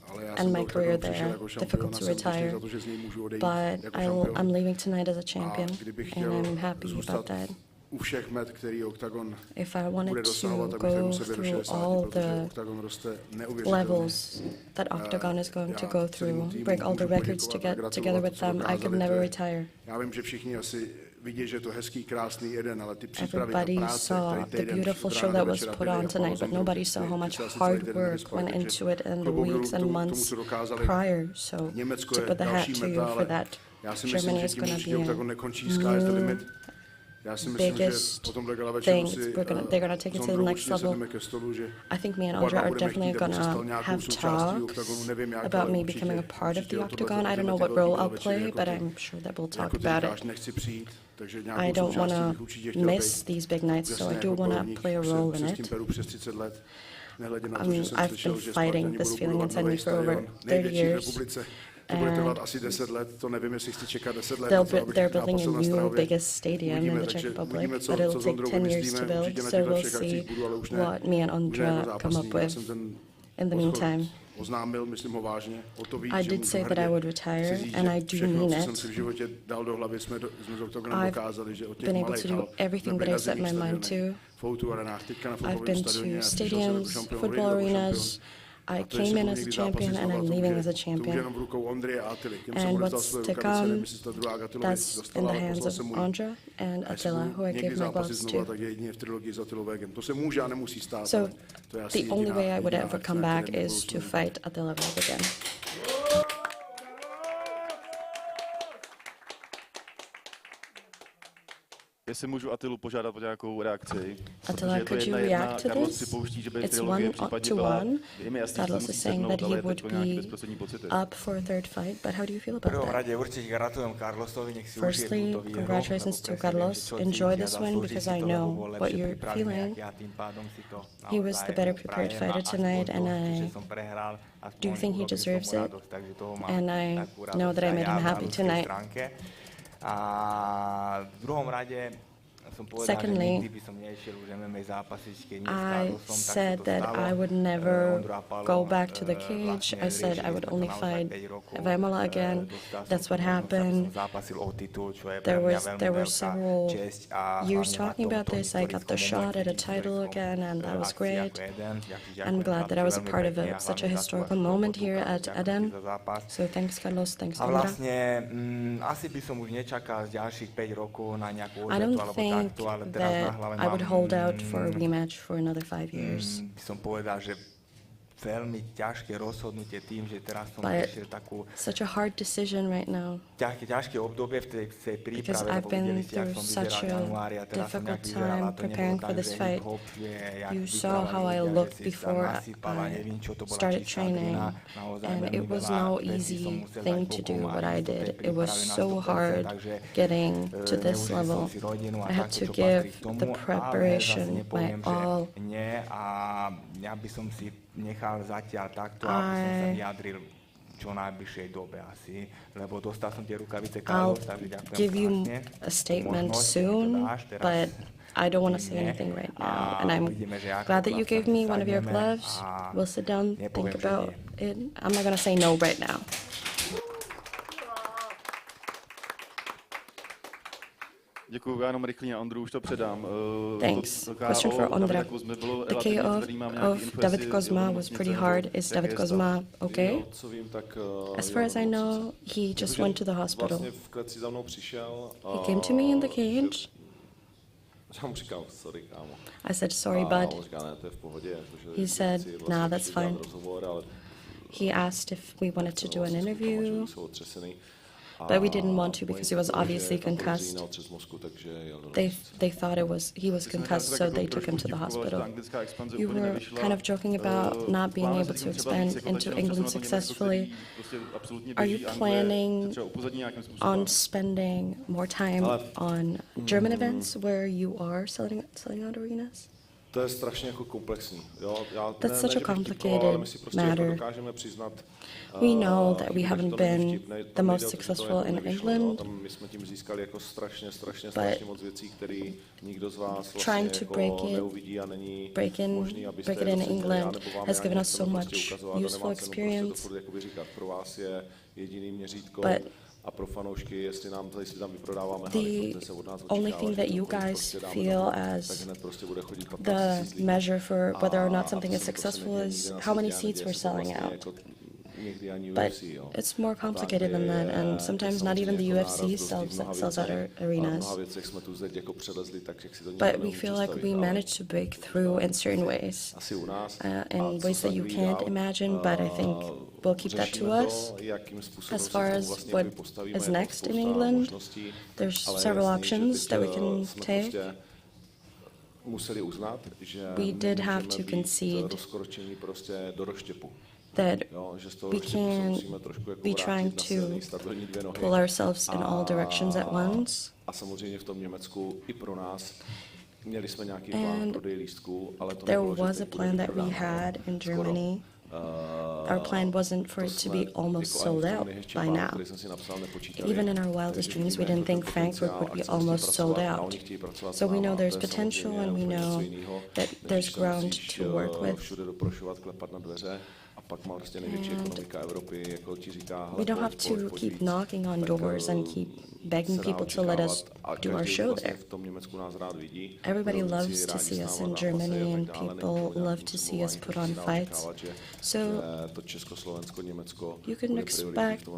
Ale já end my jsem career přišel there, jako šampion difficult a to jsem vděčný retire, za to, že z něj můžu odejít but jako šampion. I'm leaving tonight as a champion, kdybych and chtěl I'm happy about zůstat that. u všech met, který Octagon If I bude wanted to dosahovat, tak bych tak go musel do through 60, all protože the Octagon roste neuvěřitelně. levels that Octagon is going to go through, týmu break all the můžu records to poděkovat a get together with them, I could dokázali, never to je- retire. Já vím, že všichni asi vidí, že je to hezký, krásný jeden, ale ty přípravy, ta Everybody práce, saw který the týden beautiful od show rána that do was večera put byli on a tonight, but Pavlozem nobody Brody, saw how much ty asi hard celý týden work vyspali, went takže into it in the klobouk dolů weeks k and tomu, months co dokázali. prior. So Německo to je put the hat další to you meta, for ale that. já si myslím, Germany že is tím going to určitě be Octagon nekončí, sky is the new limit. Já si myslím, že biggest po tomhle gala večeru things. si They're gonna take it to the next level. ke stolu, že I think me and oba Andra dva are budeme definitely chtít, aby se stal gonna nějakou have součástí talks Octagonu, nevím jak, about ale me určitě- becoming a part of the určitě o tohle Octagon. I don't know budeme what role ty I'll večery play, jako but ty. I'm sure that we'll talk Jako ty about říkáš, it. nechci přijít, takže I nějakou don't want součástí bych určitě to chtěl miss být. these big nights, so I Jasně, do jako want bojovník to play a role in se s tím it. peru přes 30 let. Nehledě na to, že jsem I've slyšel, been že fighting Spartani this budou feeling budovat inside me nový for over stadion, 30 největší v years. republice. To bude trvat And asi 10 let, to nevím, jestli chci čekat 10 let. they're building a new, biggest stadium in the Czech Republic, uvidíme, but it'll co s take Ondrou 10 years vymyslíme, to build, určitě na so těchto we'll všech see akcích budu, ale už ne what me and jako Ondra come zápasník. up Já with jsem ten in the odchod meantime. oznámil, myslím ho vážně, o to víc, I že did můžu say that hrdě I would retire, si říct, and že I do všechno, mean co jsem it. si v životě dal do hlavy, jsme s Octagonem I've dokázali, že od těch been able malých to do hal everything jsme that I byli set my na mind stadionech, to. v O2 arenách, teďka na I've fotbalovém been to stadioně a přišel jsem jako stadiums, šampion, football odejdu jako arenas. šampion. I A to, jestli came in budu as a někdy champion, zápasit and znova, I'm to leaving už as a je champion. jenom v rukou Ondry a Attily. Těm jsem And odevzdal what's svoje to rukavice, nevím, come, jestli to druhá Attilovi that's in dostala, the ale hands poslal of jsem mu ji. Andra and A jestli Attila, budu who I někdy gave my zápasit gloves znova, to. tak je jedině v trilogii s Attilou Vegem. To se může a nemusí stát, So ale to je asi the only way I would jediná ever akce, come na back které mě is to budou fight Attila Veg again. Jestli můžu Attilu požádat o nějakou reakci. Attila, could you react to Carlos this? připouští, že by It's trilogie 1 případně to byla. 1. Je mi jasný, že Carlos musí is saying sednout, that ale he would teď nějaký be bezprostřední pocity. up for a third fight, but how do you feel V about prvom that? rade určite gratulujem Carlosovi, nech si užije Firstly, túto výhru. congratulations to Carlos. Enjoy this win because I know what you're feeling. He was the better prepared fighter tonight, and I do think he deserves it. And I know that I made him happy tonight. A v druhom rade Secondly, I said that I would never go back to the cage. I said I would only fight Vemola again. That's what happened. There were several years talking about this. I got the shot at a title again, and that was great. I'm glad that I was a part of it. Such a historical moment here at Eden. So thanks, Carlos. Thanks, Ondra. I don't think that I would hold out for a rematch for another 5 years. But such a hard decision right now, because I've been through such a difficult time preparing for this fight. You saw how I looked before I started training, and it was no easy thing to do what I did. It was so hard getting to this level. I had to give the preparation my all. Nechal zatiaľ takto, aby som sa vyjadril čo najbližšej dobe asi, lebo dostal som tie rukavice, Carlos, takže ďakujem give you a statement soon, but I don't want to say anything right now, and I'm glad that you gave me one of your gloves. We'll sit down, think about it. I'm not going to say no right now. Děkuji, já jenom rychle Ondru už to předám. Thanks. Question for Ondra. The KO of David Kozma was pretty hard. Is David Kozma okay? As far as I know, he just went to the hospital. He came to me in the cage. I said, sorry, bud. He said, nah, that's fine. He asked if we wanted to do an interview, but we didn't want to because he was obviously concussed. They thought he was concussed, so they took him to the hospital. You were kind of joking about not being able to expand into England successfully. Are you planning on spending more time on German events where you are selling out arenas? To je strašně jako komplexní. That's such a complicated matter. We know that we haven't been the most successful in England, but trying to break it in England has given us so much useful experience. But the only thing that you guys feel as the measure for whether or not something is successful is how many seats we're selling out. But it's more complicated than that, and sometimes not even the UFC sells out arenas. But we feel like we managed to break through in certain ways, in ways that you can't imagine, but I think we'll keep that to us. As far as what is next in England, there's several options that we can take. We did have to concede that we can't be trying to pull ourselves in all directions at once. And there was a plan that we had in Germany. Our plan wasn't for it to be almost sold out by now. Even in our wildest dreams, we didn't think Frankfurt would be almost sold out. So we know there's potential, and we know that there's ground to work with. We don't have to keep knocking on doors and keep begging people to let us do our show there. Everybody loves to see us in Germany, and people love to see us put on fights. So you can expect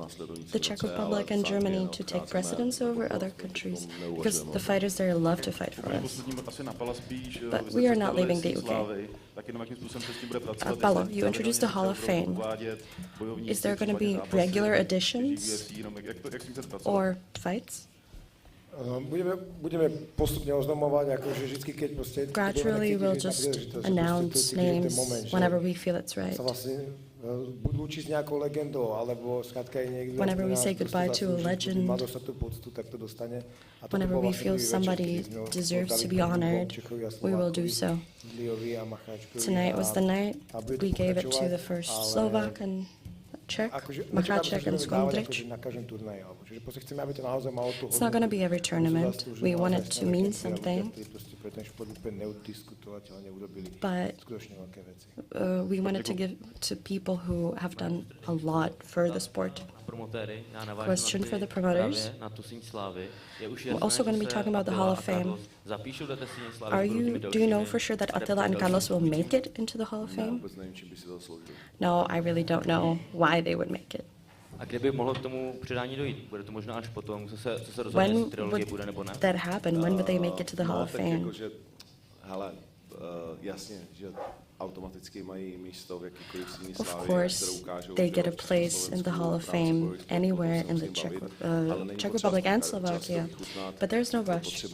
the Czech Republic and Germany to take precedence over other countries, because the fighters there love to fight for us. But we are not leaving the UK. Paolo, you introduced the Hall of Fame. Is there going to be regular additions or fights? Gradually, we'll just announce names whenever we feel it's right. Whenever we say goodbye to a legend, whenever we feel somebody deserves to be honored, we will do so. Tonight was the night we gave it to the first Slovak, and Czech, Macháček, and Skondrich. It's not going to be every tournament. We want it to mean something, but we want it to give to people who have done a lot for the sport. Question for the promoters. We're also going to be talking about the Hall of Fame. Do you know for sure that Attila and Carlos will make it into the Hall of Fame? No, I really don't know why they would make it. When would that happen? When would they make it to the Hall of Fame? Of course, they get a place in the Hall of Fame anywhere in the Czech Republic and Slovakia, but there's no rush.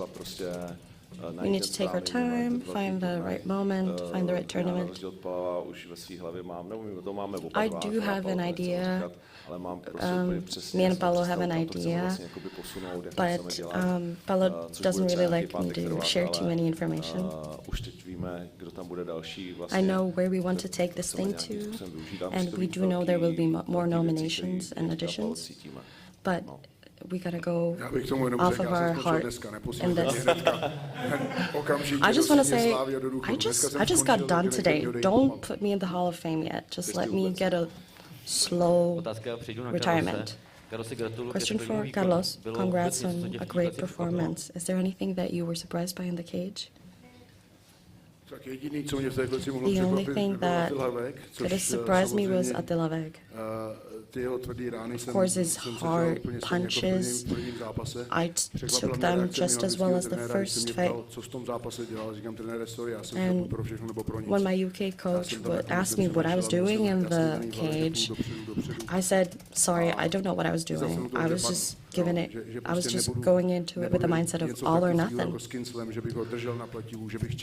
We need to take our time, find the right moment, find the right tournament. I do have an idea. Me and Paolo have an idea, but Paolo doesn't really like me to share too many information. I know where we want to take this thing to, and we do know there will be more nominations and additions, but we gotta go off of our heart in this. I just want to say, I just got done today. Don't put me in the Hall of Fame yet. Just let me get a slow retirement. Question for Carlos. Congrats on a great performance. Is there anything that you were surprised by in the cage? The only thing that could have surprised me was Attila Veg. Of course, his hard punches, I took them just as well as the first fight. And when my UK coach would ask me what I was doing in the cage, I said, sorry, I don't know what I was doing. I was just going into it with the mindset of all or nothing.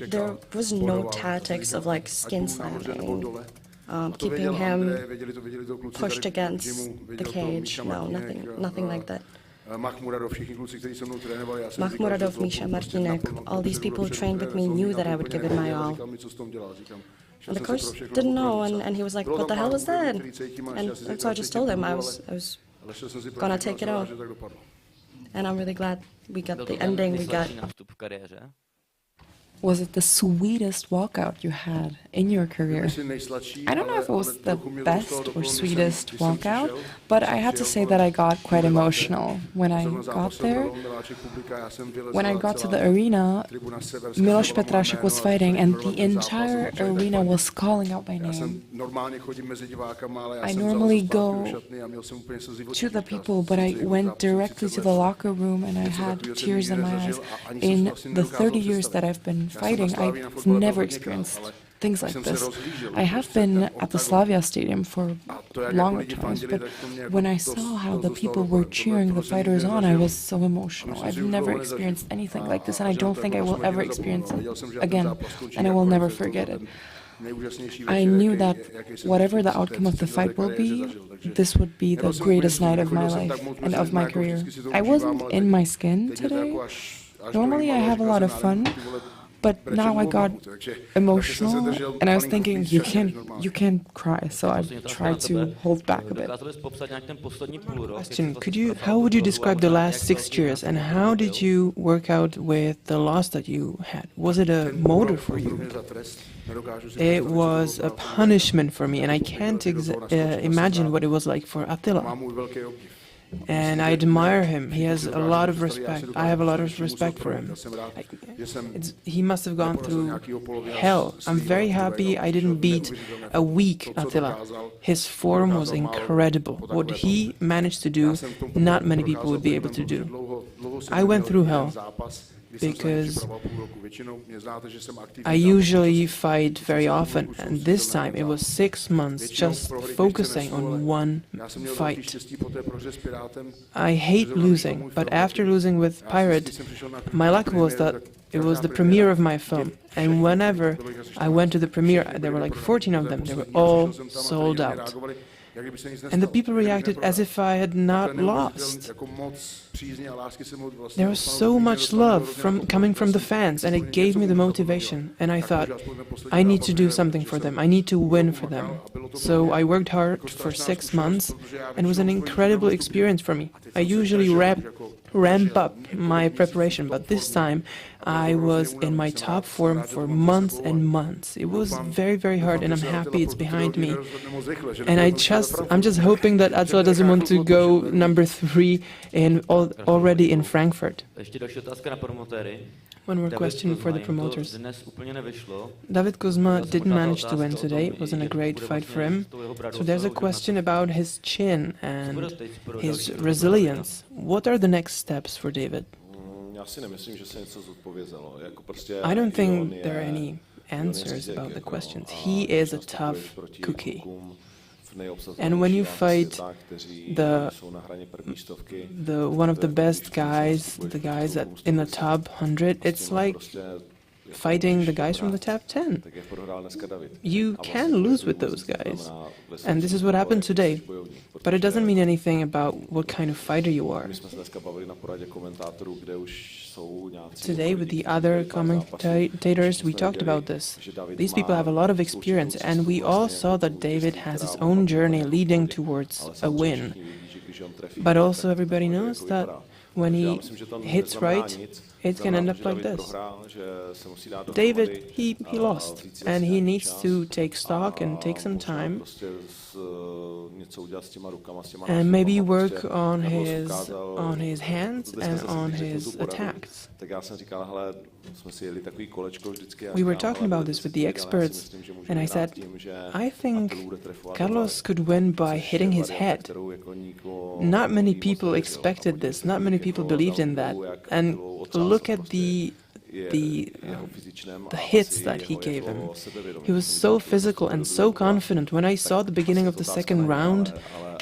There was no tactics of like skin slamming. Keeping him pushed against the cage. No, nothing like that. Makhmuradov, Misha, Martinek, all these people who trained with me knew that I would give it my all. And the coach didn't know, and he was like, what the hell was that? And so I just told him I was gonna take it out. And I'm really glad we got the ending we got. Was it the sweetest walkout you had in your career? I don't know if it was the best or sweetest walkout, but I had to say that I got quite emotional when I got there. When I got to the arena, Miloš Petrášek was fighting and the entire arena was calling out my name. I normally go to the people, but I went directly to the locker room and I had tears in my eyes. In the 30 years that I've been fighting, I've never experienced things like this. I have been at the Slavia Stadium for longer times, but when I saw how the people were cheering the fighters on, I was so emotional. I've never experienced anything like this, and I don't think I will ever experience it again, and I will never forget it. I knew that whatever the outcome of the fight will be, this would be the greatest night of my life and of my career. I wasn't in my skin today. Normally I have a lot of fun, but now I got emotional and I was thinking, you can't cry, so I tried to hold back a bit. Question, how would you describe the last 6 years and how did you work out with the loss that you had? Was it a motor for you? It was a punishment for me and I can't imagine what it was like for Attila. And I admire him. He has a lot of respect. I have a lot of respect for him. He must have gone through hell. I'm very happy I didn't beat a weak Attila. His form was incredible. What he managed to do, not many people would be able to do. I went through hell because I usually fight very often, and this time it was 6 months just focusing on one fight. I hate losing, but after losing with Pirate, my luck was that it was the premiere of my film, and whenever I went to the premiere, there were like 14 of them, they were all sold out. And the people reacted as if I had not lost. There was so much love coming from the fans, and it gave me the motivation. And I thought, I need to do something for them. I need to win for them. So I worked hard for 6 months, and it was an incredible experience for me. I usually ramp up my preparation, but this time I was in my top form for months and months. It was very, very hard, and I'm happy it's behind me. And I'm just hoping that Attila doesn't want to go number 3 already in Frankfurt. One more question for the promoters. David Kuzma didn't manage to win today. It wasn't a great fight for him. So there's a question about his chin and his resilience. What are the next steps for David? I don't think there are any answers about the questions. He is a tough cookie. And when you fight the one of the best guys, the guys in the top 100, it's like fighting the guys from the top 10. You can lose with those guys. And this is what happened today. But it doesn't mean anything about what kind of fighter you are. Today, with the other commentators, we talked about this. These people have a lot of experience, and we all saw that David has his own journey leading towards a win. But also everybody knows that when he hits right, it can end up like this. David, he lost, and he needs to take stock and take some time and maybe work on his hands and on his attacks. We were talking about this with the experts, and I said, I think Carlos could win by hitting his head. Not many people expected this, not many people believed in that. And look at the hits that he gave him. He was so physical and so confident. When I saw the beginning of the second round,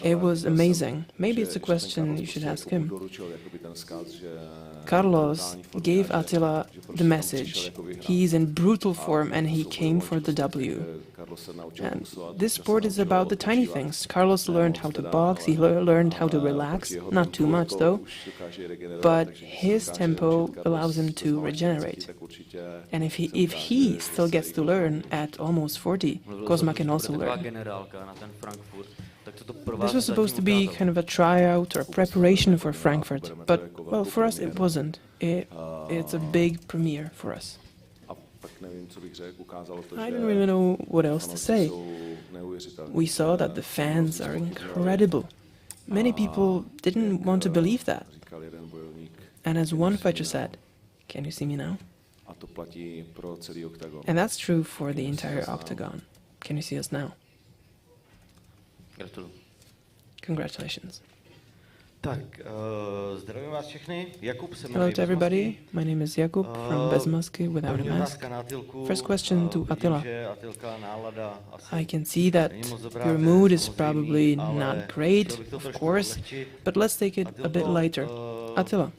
it was amazing. Maybe it's a question you should ask him. Carlos gave Attila the message. He's in brutal form and he came for the W. And this sport is about the tiny things. Carlos learned how to box, he learned how to relax, not too much though, but his tempo allows him to regenerate. And if he still gets to learn at almost 40, Kuzma can also learn. This was supposed to be kind of a tryout or a preparation for Frankfurt, but, well, for us it wasn't. It's a big premiere for us. I don't really know what else to say. We saw that the fans are incredible. Many people didn't want to believe that. And as one fighter said, "Can you see me now?" And that's true for the entire octagon. Can you see us now? Congratulations. Hello to everybody, my name is Jakub from Bez Masky Without a Mask. First question to Attila. I can see that your mood is probably not great, of course, but let's take it a bit lighter. Attila,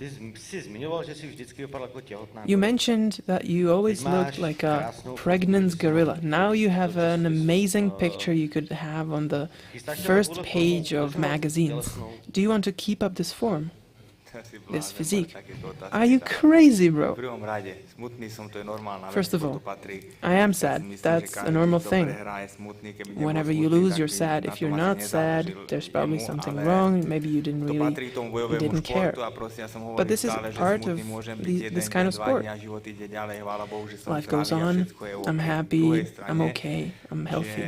you mentioned that you always looked like a pregnant gorilla. Now you have an amazing picture you could have on the first page of magazines. Do you want to keep up this form? This physique? Are you crazy, bro? First of all, I am sad. That's a normal thing. Whenever you lose, you're sad. If you're not sad, there's probably something wrong. Maybe you didn't care. But this is part of this kind of sport. Life goes on. I'm happy. I'm okay. I'm healthy.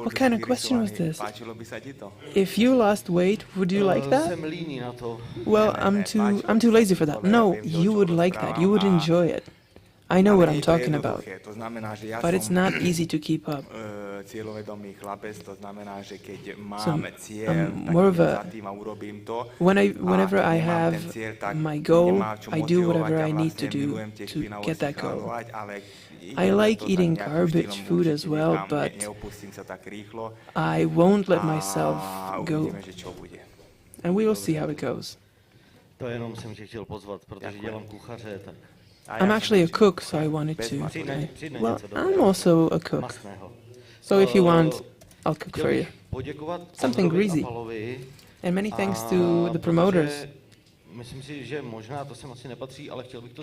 What kind of question was this? If you lost weight, would you like that? Well, I'm too lazy for that. No, you would like that. You would enjoy it. I know what I'm talking about. But it's not easy to keep up. So I'm more of a... Whenever I have my goal, I do whatever I need to do to get that goal. I like eating garbage food as well, but I won't let myself go. And we will see how it goes. I'm actually a cook, so I wanted to... Well, I'm also a cook. So if you want, I'll cook for you. Something greasy. And many thanks to the promoters.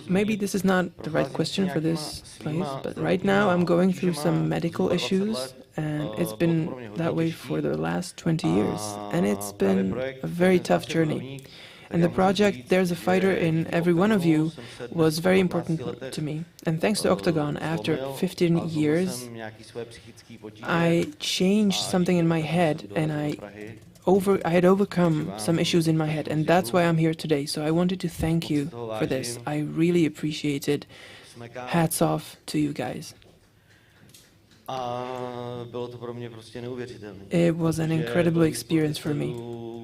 Maybe this is not the right question for this place, but right now I'm going through some medical issues, and it's been that way for the last 20 years, and it's been a very tough journey. And the project There's a Fighter in Every One of You was very important to me. And thanks to OKTAGON, after 15 years, I changed something in my head, and I had overcome some issues in my head, and that's why I'm here today. So I wanted to thank you for this. I really appreciate it. Hats off to you guys. It was an incredible experience for me,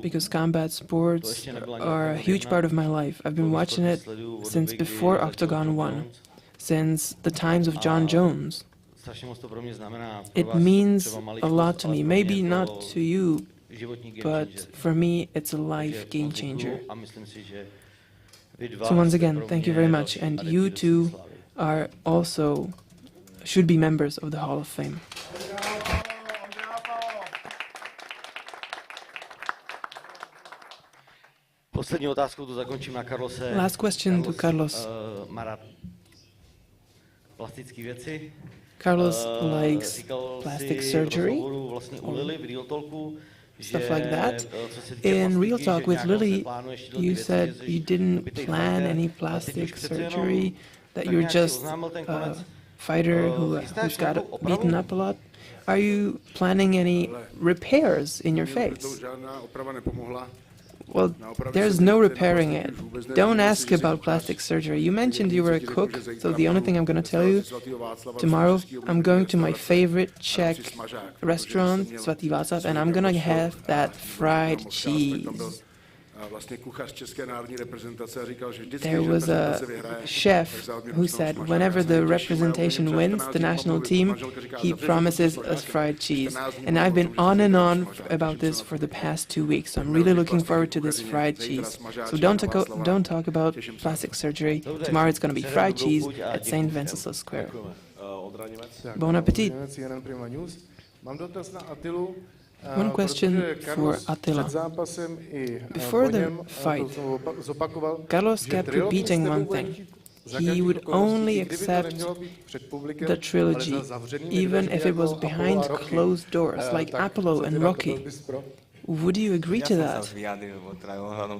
because combat sports are a huge part of my life. I've been watching it since before OKTAGON 1, since the times of John Jones. It means a lot to me, maybe not to you, but for me it's a life game changer. So once again, thank you very much, and you two are also should be members of the Hall of Fame. Last question to Carlos. Carlos likes plastic surgery, stuff like that. In Real Talk with Lily, you said you didn't plan any plastic surgery, that you're just a fighter who's got beaten up a lot. Are you planning any repairs in your face? Well, there's no repairing it. Don't ask about plastic surgery. You mentioned you were a cook, so the only thing I'm going to tell you, tomorrow I'm going to my favorite Czech restaurant, Svatý Václav, and I'm going to have that fried cheese. There was a chef who said whenever the representation wins, the national team, he promises us fried cheese. And I've been on and on about this for the past 2 weeks, so I'm really looking forward to this fried cheese. So don't talk about plastic surgery. Tomorrow it's going to be fried cheese at St. Wenceslas Square. Bon appetit! One question for Attila. Before the fight, Carlos kept repeating one thing. He would only accept the trilogy, even if it was behind closed doors, like Apollo and Rocky. Would you agree to that?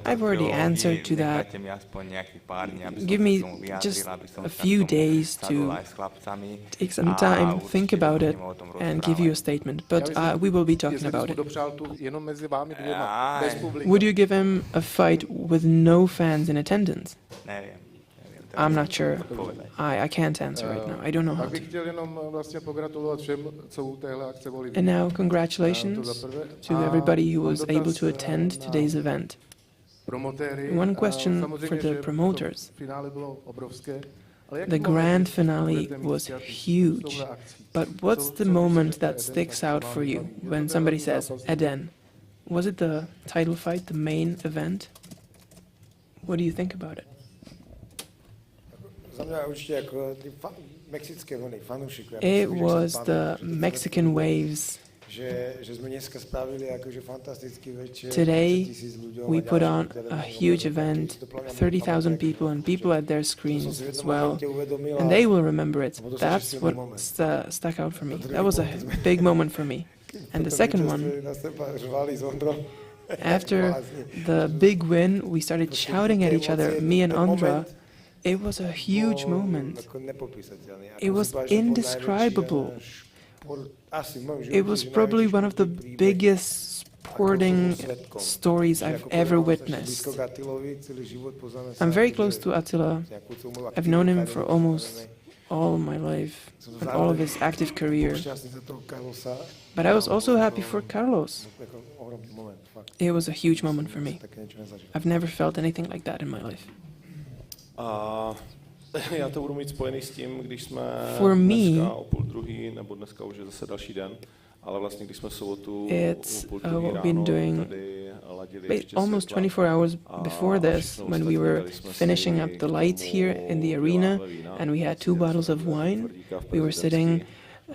I've already answered to that. Give me just a few days to take some time, think about it, and give you a statement. But we will be talking about it. Would you give him a fight with no fans in attendance? I'm not sure. I can't answer right now. I don't know how to. And now, congratulations to everybody who was able to attend today's event. One question for the promoters. The grand finale was huge, but what's the moment that sticks out for you when somebody says, Eden? Was it the title fight, the main event? What do you think about it? It was the Mexican waves. Today we put on a huge event, 30,000 people, and people at their screens as well, and they will remember it. That's what stuck out for me. That was a big moment for me. And the second one, after the big win, we started shouting at each other, me and Ondra. It was a huge moment. It was indescribable. It was probably one of the biggest sporting stories I've ever witnessed. I'm very close to Attila. I've known him for almost all my life, and all of his active career. But I was also happy for Carlos. It was a huge moment for me. I've never felt anything like that in my life. Já to budu mít spojený s tím, když jsme dneska o 12:30, nebo dneska už je zase další den, ale vlastně když jsme sobotu o 12:30 ráno tady ladili ještě almost 24 hours before this, when we were finishing up the lights here in the arena, and we had 2 bottles of wine, we were sitting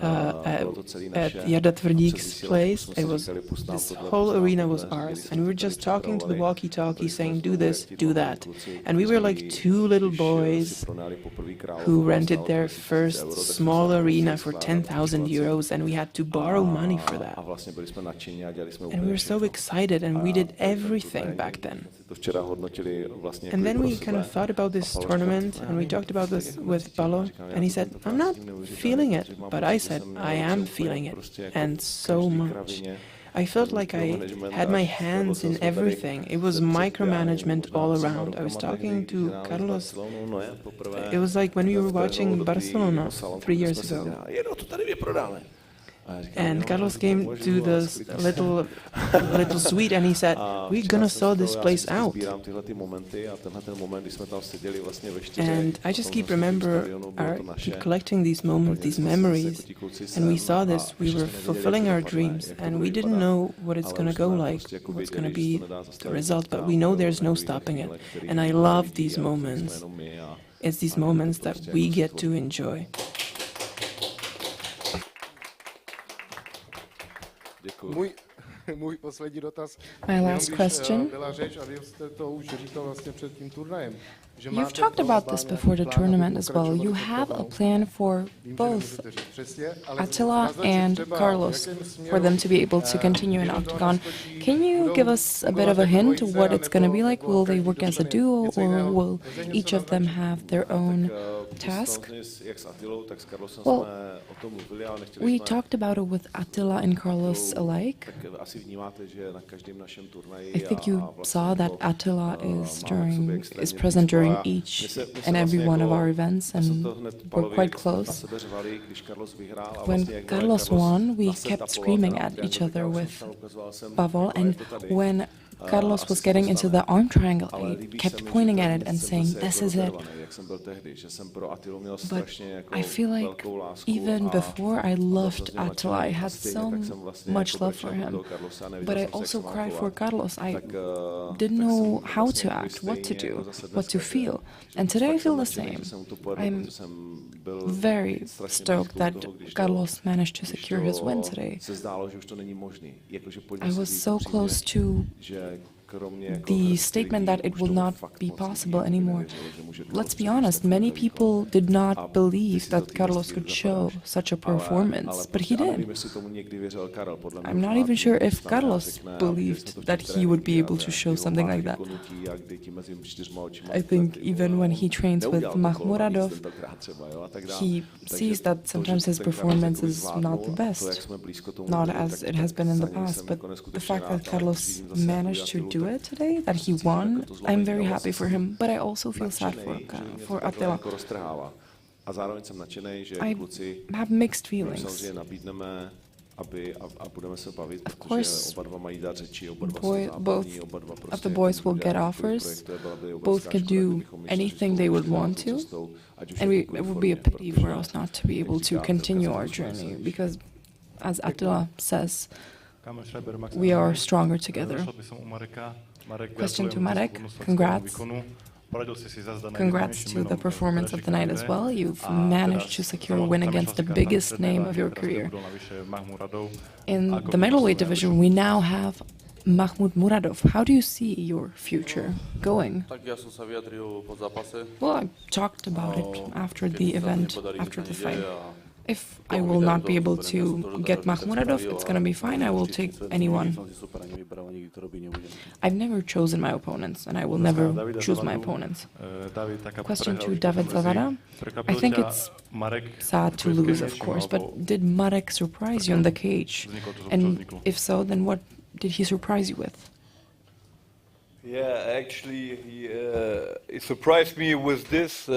at Jarda Tvrdík's place. This whole arena was ours, and we were just talking to the walkie-talkie, saying, "Do this, do that," and we were like two little boys who rented their first small arena for 10,000 euros, and we had to borrow money for that. And we were so excited, and we did everything back then. And then we kind of thought about this tournament, and we talked about this with Palo, and he said, "I'm not feeling it," but I said, "I am feeling it, and so much." I felt like I had my hands in everything. It was micromanagement all around. I was talking to Carlos. It was like when we were watching Barcelona 3 years ago. And Carlos came to this little suite and he said, "We're gonna sell this place out." And I just keep collecting these moments, these memories. And we saw this, we were fulfilling our dreams, and we didn't know what it's gonna go like, what's gonna be the result, but we know there's no stopping it. And I love these moments. It's these moments that we get to enjoy. My last question. You've talked about this before the tournament as well. You have a plan for both Attila and Carlos, for them to be able to continue in Octagon. Can you give us a bit of a hint of what it's going to be like? Will they work as a duo, or will each of them have their own task? Well, we talked about it with Attila and Carlos alike. I think you saw that Attila is present during each and every one of our events, and we're quite close. When Carlos won, we kept screaming at each other with Pavel, and when Carlos was getting into the arm triangle, I kept pointing at it and saying, "This is it." But I feel like even before I loved Attila, I had so much love for him. But I also cried for Carlos. I didn't know how to act, what to do, what to feel. And today I feel the same. I'm very stoked that Carlos managed to secure his win today. I was so close to the statement that it will not be possible anymore. Let's be honest, many people did not believe that Carlos could show such a performance, but he did. I'm not even sure if Carlos believed that he would be able to show something like that. I think even when he trains with Makhmuradov, he sees that sometimes his performance is not the best, not as it has been in the past, but the fact that Carlos managed to do it today, that he won, I'm very happy for him, but I also feel sad for Attila. I have mixed feelings. Of course, both of the boys will get offers. Both can do anything they would want to, and it would be a pity for us not to be able to continue our journey, because, as Attila says, we are stronger together. Question to Marek. Congrats. Congrats to the performance of the night as well. You've managed to secure a win against the biggest name of your career. In the middleweight division, we now have Mahmoud Muradov. How do you see your future going? Well, I talked about it after the event, after the fight. If I will not be able to get Makhmuradov, it's going to be fine. I will take anyone. I've never chosen my opponents, and I will never choose my opponents. Question to David Zavada. I think it's sad to lose, of course, but did Marek surprise you in the cage? And if so, then what did he surprise you with? Yeah, actually, he surprised me with this.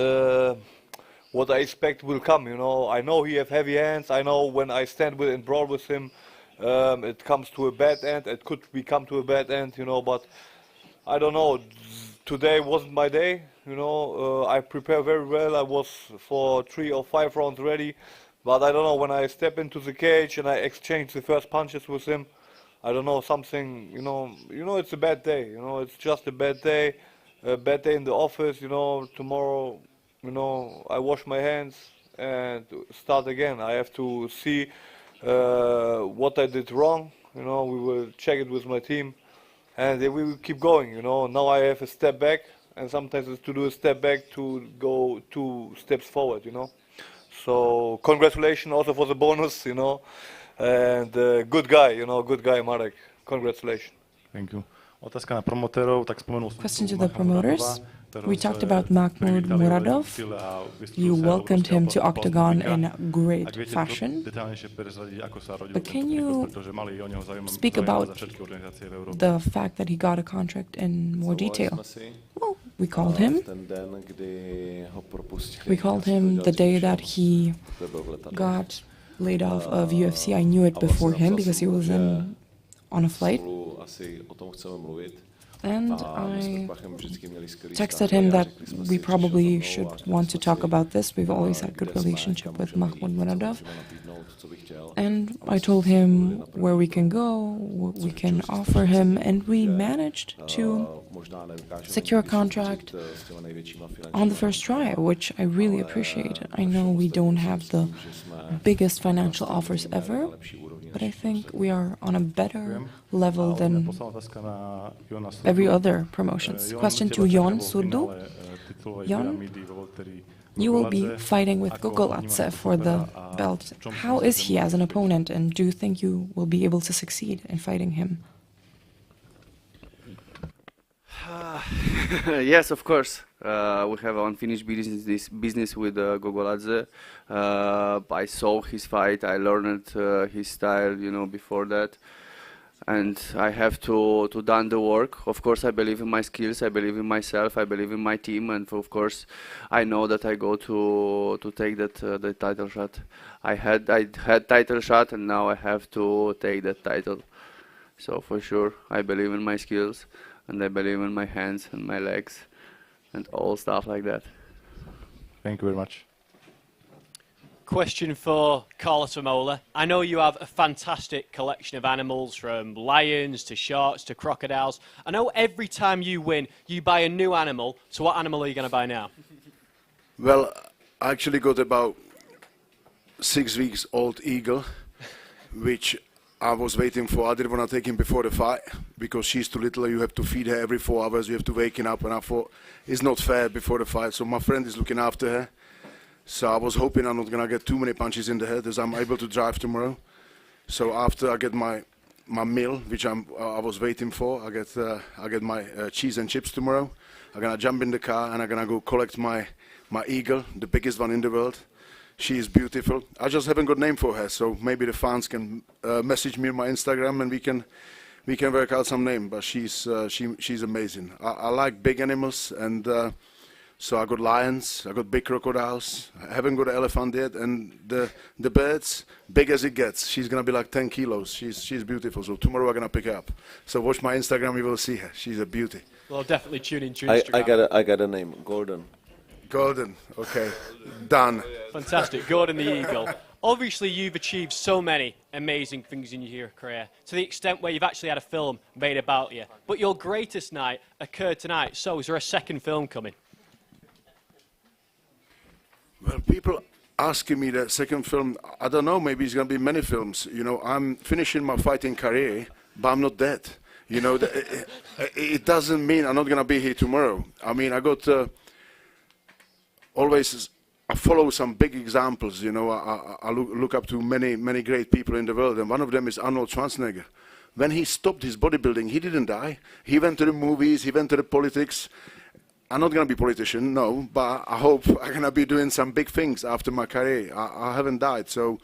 What I expect will come, you know. I know he has heavy hands. I know when I stand and brawl with him, it comes to a bad end. It could become to a bad end, you know. But I don't know. Today wasn't my day, you know. I prepared very well. I was for 3 or 5 rounds ready. But I don't know, when I step into the cage and I exchange the first punches with him, I don't know, something, you know, it's a bad day. You know, it's just a bad day in the office. You know, tomorrow. You know, I wash my hands and start again. I have to see what I did wrong. You know, we will check it with my team, and then we will keep going. You know, now I have a step back, and sometimes it's to do a step back to go 2 steps forward. You know, so congratulations also for the bonus. You know, and good guy. You know, good guy Marek. Congratulations. Thank you. Otázka na promotérov, tak spomenul som Question to the promoters. We talked about Mahmoud Muradov. You welcomed him to Octagon in great fashion. But can you speak about the fact that he got a contract in more detail? Well, we called him. We called him the day that he got laid off of UFC. I knew it before him because he was on a flight. And I texted him that we probably should want to talk about this. We've always had good relationship with Mahmoud Muradov. And I told him where we can go, what we can offer him, and we managed to secure a contract on the first try, which I really appreciate. I know we don't have the biggest financial offers ever, but I think we are on a better level than every other promotions. Question to Jon Surdu. Jon, you will be fighting with Gogoladze for the belt. How is he as an opponent, and do you think you will be able to succeed in fighting him? Yes, of course. We have unfinished business with Gogoladze. I saw his fight. I learned his style, you know, before that, and I have to done the work. Of course, I believe in my skills. I believe in myself. I believe in my team, and of course, I know that I go to take that the title shot. I had title shot, and now I have to take that title. So for sure, I believe in my skills, and I believe in my hands and my legs, and all stuff like that. Thank you very much. Question for Carlos Vamola. I know you have a fantastic collection of animals, from lions to sharks to crocodiles. I know every time you win, you buy a new animal. So what animal are you going to buy now? Well, I actually got about 6 weeks old eagle, which I was waiting for. I didn't want to take him before the fight because she's too little. You have to feed her every 4 hours. You have to wake her up. And I thought it's not fair before the fight. So my friend is looking after her. So I was hoping I'm not going to get too many punches in the head as I'm able to drive tomorrow. So after I get my meal, which I was waiting for, I get my cheese and chips tomorrow. I'm going to jump in the car and I'm going to go collect my eagle, the biggest one in the world. She is beautiful. I just haven't got a name for her, so maybe the fans can message me on my Instagram and we can work out some name. But she's amazing. I like big animals, and so I got lions, I got big crocodiles. I haven't got an elephant yet, and the birds, big as it gets. She's gonna be like 10 kilos. She's beautiful. So tomorrow I'm gonna pick her up. So watch my Instagram, you will see her. She's a beauty. Well, definitely tune into Instagram. I got a name, Gordon. Gordon, okay, done. Fantastic, Gordon the Eagle. Obviously, you've achieved so many amazing things in your career, to the extent where you've actually had a film made about you. But your greatest night occurred tonight, so is there a second film coming? Well, people asking me that second film, I don't know, maybe it's going to be many films. You know, I'm finishing my fighting career, but I'm not dead. You know, it doesn't mean I'm not going to be here tomorrow. I mean, I got always, I follow some big examples, you know, I look up to many great people in the world, and one of them is Arnold Schwarzenegger. When he stopped his bodybuilding, he didn't die. He went to the movies, he went to the politics. I'm not going to be a politician, no, but I hope I'm going to be doing some big things after my career. I haven't died, so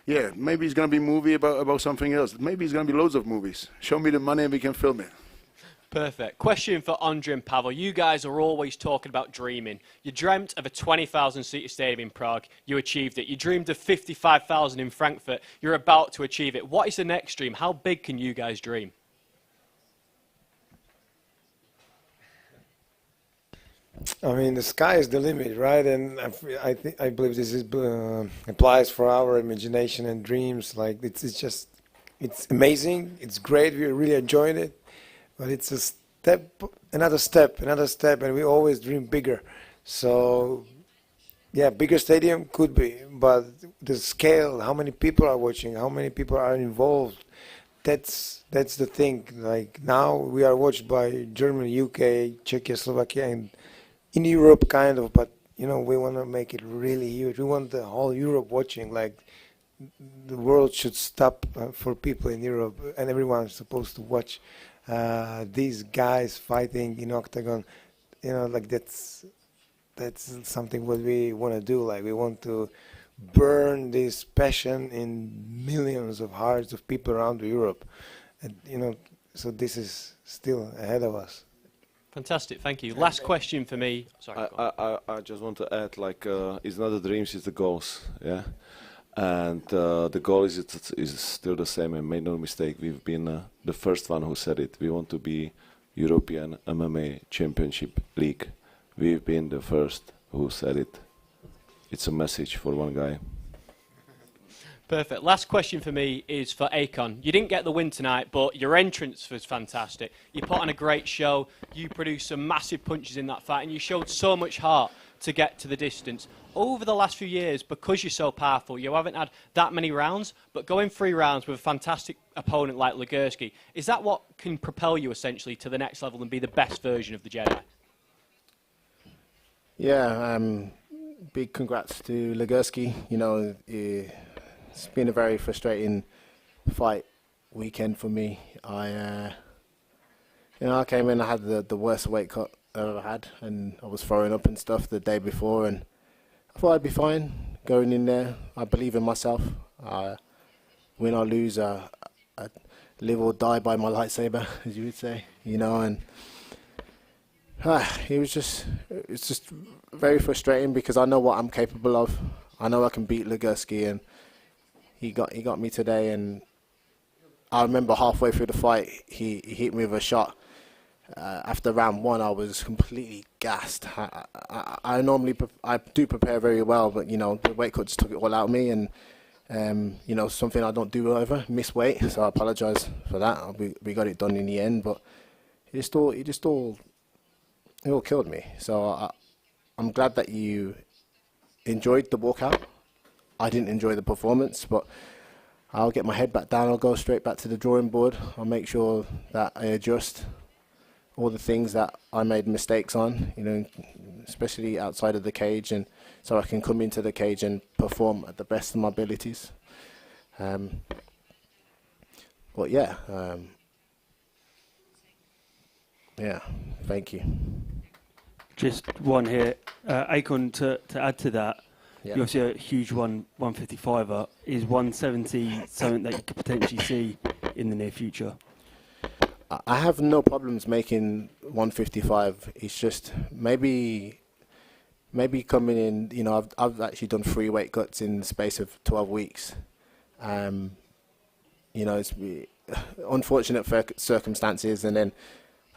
yeah, maybe it's going to be a movie about something else. Maybe it's going to be loads of movies. Show me the money and we can film it. Perfect. Question for Andre and Pavel. You guys are always talking about dreaming. You dreamt of a 20,000-seater stadium in Prague. You achieved it. You dreamed of 55,000 in Frankfurt. You're about to achieve it. What is the next dream? How big can you guys dream? I mean, the sky is the limit, right? And I believe this is, applies for our imagination and dreams. Like it's amazing. It's great. We're really enjoying it. But it's a step, another step, and we always dream bigger. So Yeah, bigger stadium could be, but the scale, how many people are watching, how many people are involved, that's the thing. Like now we are watched by Germany, UK, Czechia, Slovakia, and in Europe kind of, but you know, we want to make it really huge. We want the whole Europe watching. Like the world should stop for people in Europe, and everyone's supposed to watch these guys fighting in octagon. You know, like that's something what we want to do. Like we want to burn this passion in millions of hearts of people around Europe, and you know, so this is still ahead of us. Fantastic, thank you. Last question for me. Sorry. I just want to add, like, it's not the dreams, it's the goals, yeah. And the goal is still the same. And make no mistake, we've been the first one who said it. We want to be European MMA Championship League. We've been the first who said it. It's a message for one guy. Perfect. Last question for me is for Akon. You didn't get the win tonight, but your entrance was fantastic. You put on a great show. You produced some massive punches in that fight, and you showed so much heart to get to the distance. Over the last few years, because you're so powerful, you haven't had that many rounds, but going 3 rounds with a fantastic opponent like Legursky, is that what can propel you essentially to the next level and be the best version of the Jedi? Yeah, big congrats to Legursky. You know, it's been a very frustrating fight weekend for me. I came in, I had the worst weight cut I've ever had, and I was throwing up and stuff the day before, and I thought I'd be fine going in there. I believe in myself. Win or lose, I live or die by my lightsaber, as you would say. You know, and it's just very frustrating because I know what I'm capable of. I know I can beat Legursky, and he got me today. And I remember halfway through the fight, he hit me with a shot. After round 1, I was completely gassed. I normally I do prepare very well, but you know, the weight cut just took it all out of me, and you know, something I don't do ever, miss weight. So I apologise for that. We got it done in the end, but it all killed me. So I'm glad that you enjoyed the walkout. I didn't enjoy the performance, but I'll get my head back down. I'll go straight back to the drawing board. I'll make sure that I adjust all the things that I made mistakes on, you know, especially outside of the cage, and so I can come into the cage and perform at the best of my abilities. But yeah, thank you. Just one here, Akon, to add to that. Yeah. You're obviously a huge 155er. Is 170 something that you could potentially see in the near future? I have no problems making 155. It's just maybe coming in. You know, I've actually done 3 weight cuts in the space of 12 weeks. You know, it's unfortunate circumstances, and then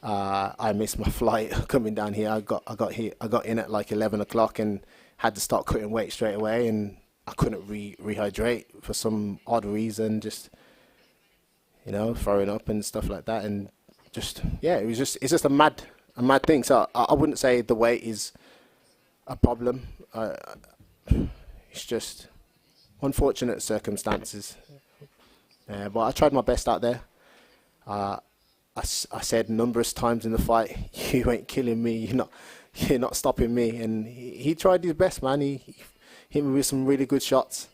I missed my flight coming down here. I got in at like 11 o'clock and had to start cutting weight straight away, and I couldn't rehydrate for some odd reason. Just, you know, throwing up and stuff like that, and just it's just a mad thing. So I wouldn't say the weight is a problem. It's just unfortunate circumstances. But I tried my best out there. I said numerous times in the fight, "You ain't killing me. You're not stopping me." And he tried his best, man. He hit me with some really good shots.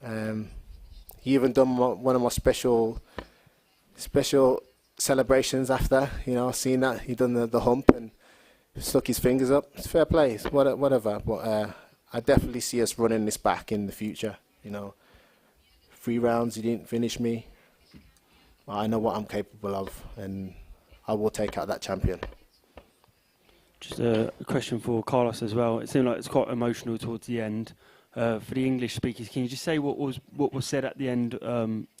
He even done one of my special celebrations after. You know, seeing that he done the hump and stuck his fingers up. It's fair play. It's whatever. But I definitely see us running this back in the future. You know, 3 rounds, he didn't finish me. I know what I'm capable of, and I will take out that champion. Just a question for Carlos as well. It seemed like it's quite emotional towards the end. For the English speakers, can you just say what was said at the end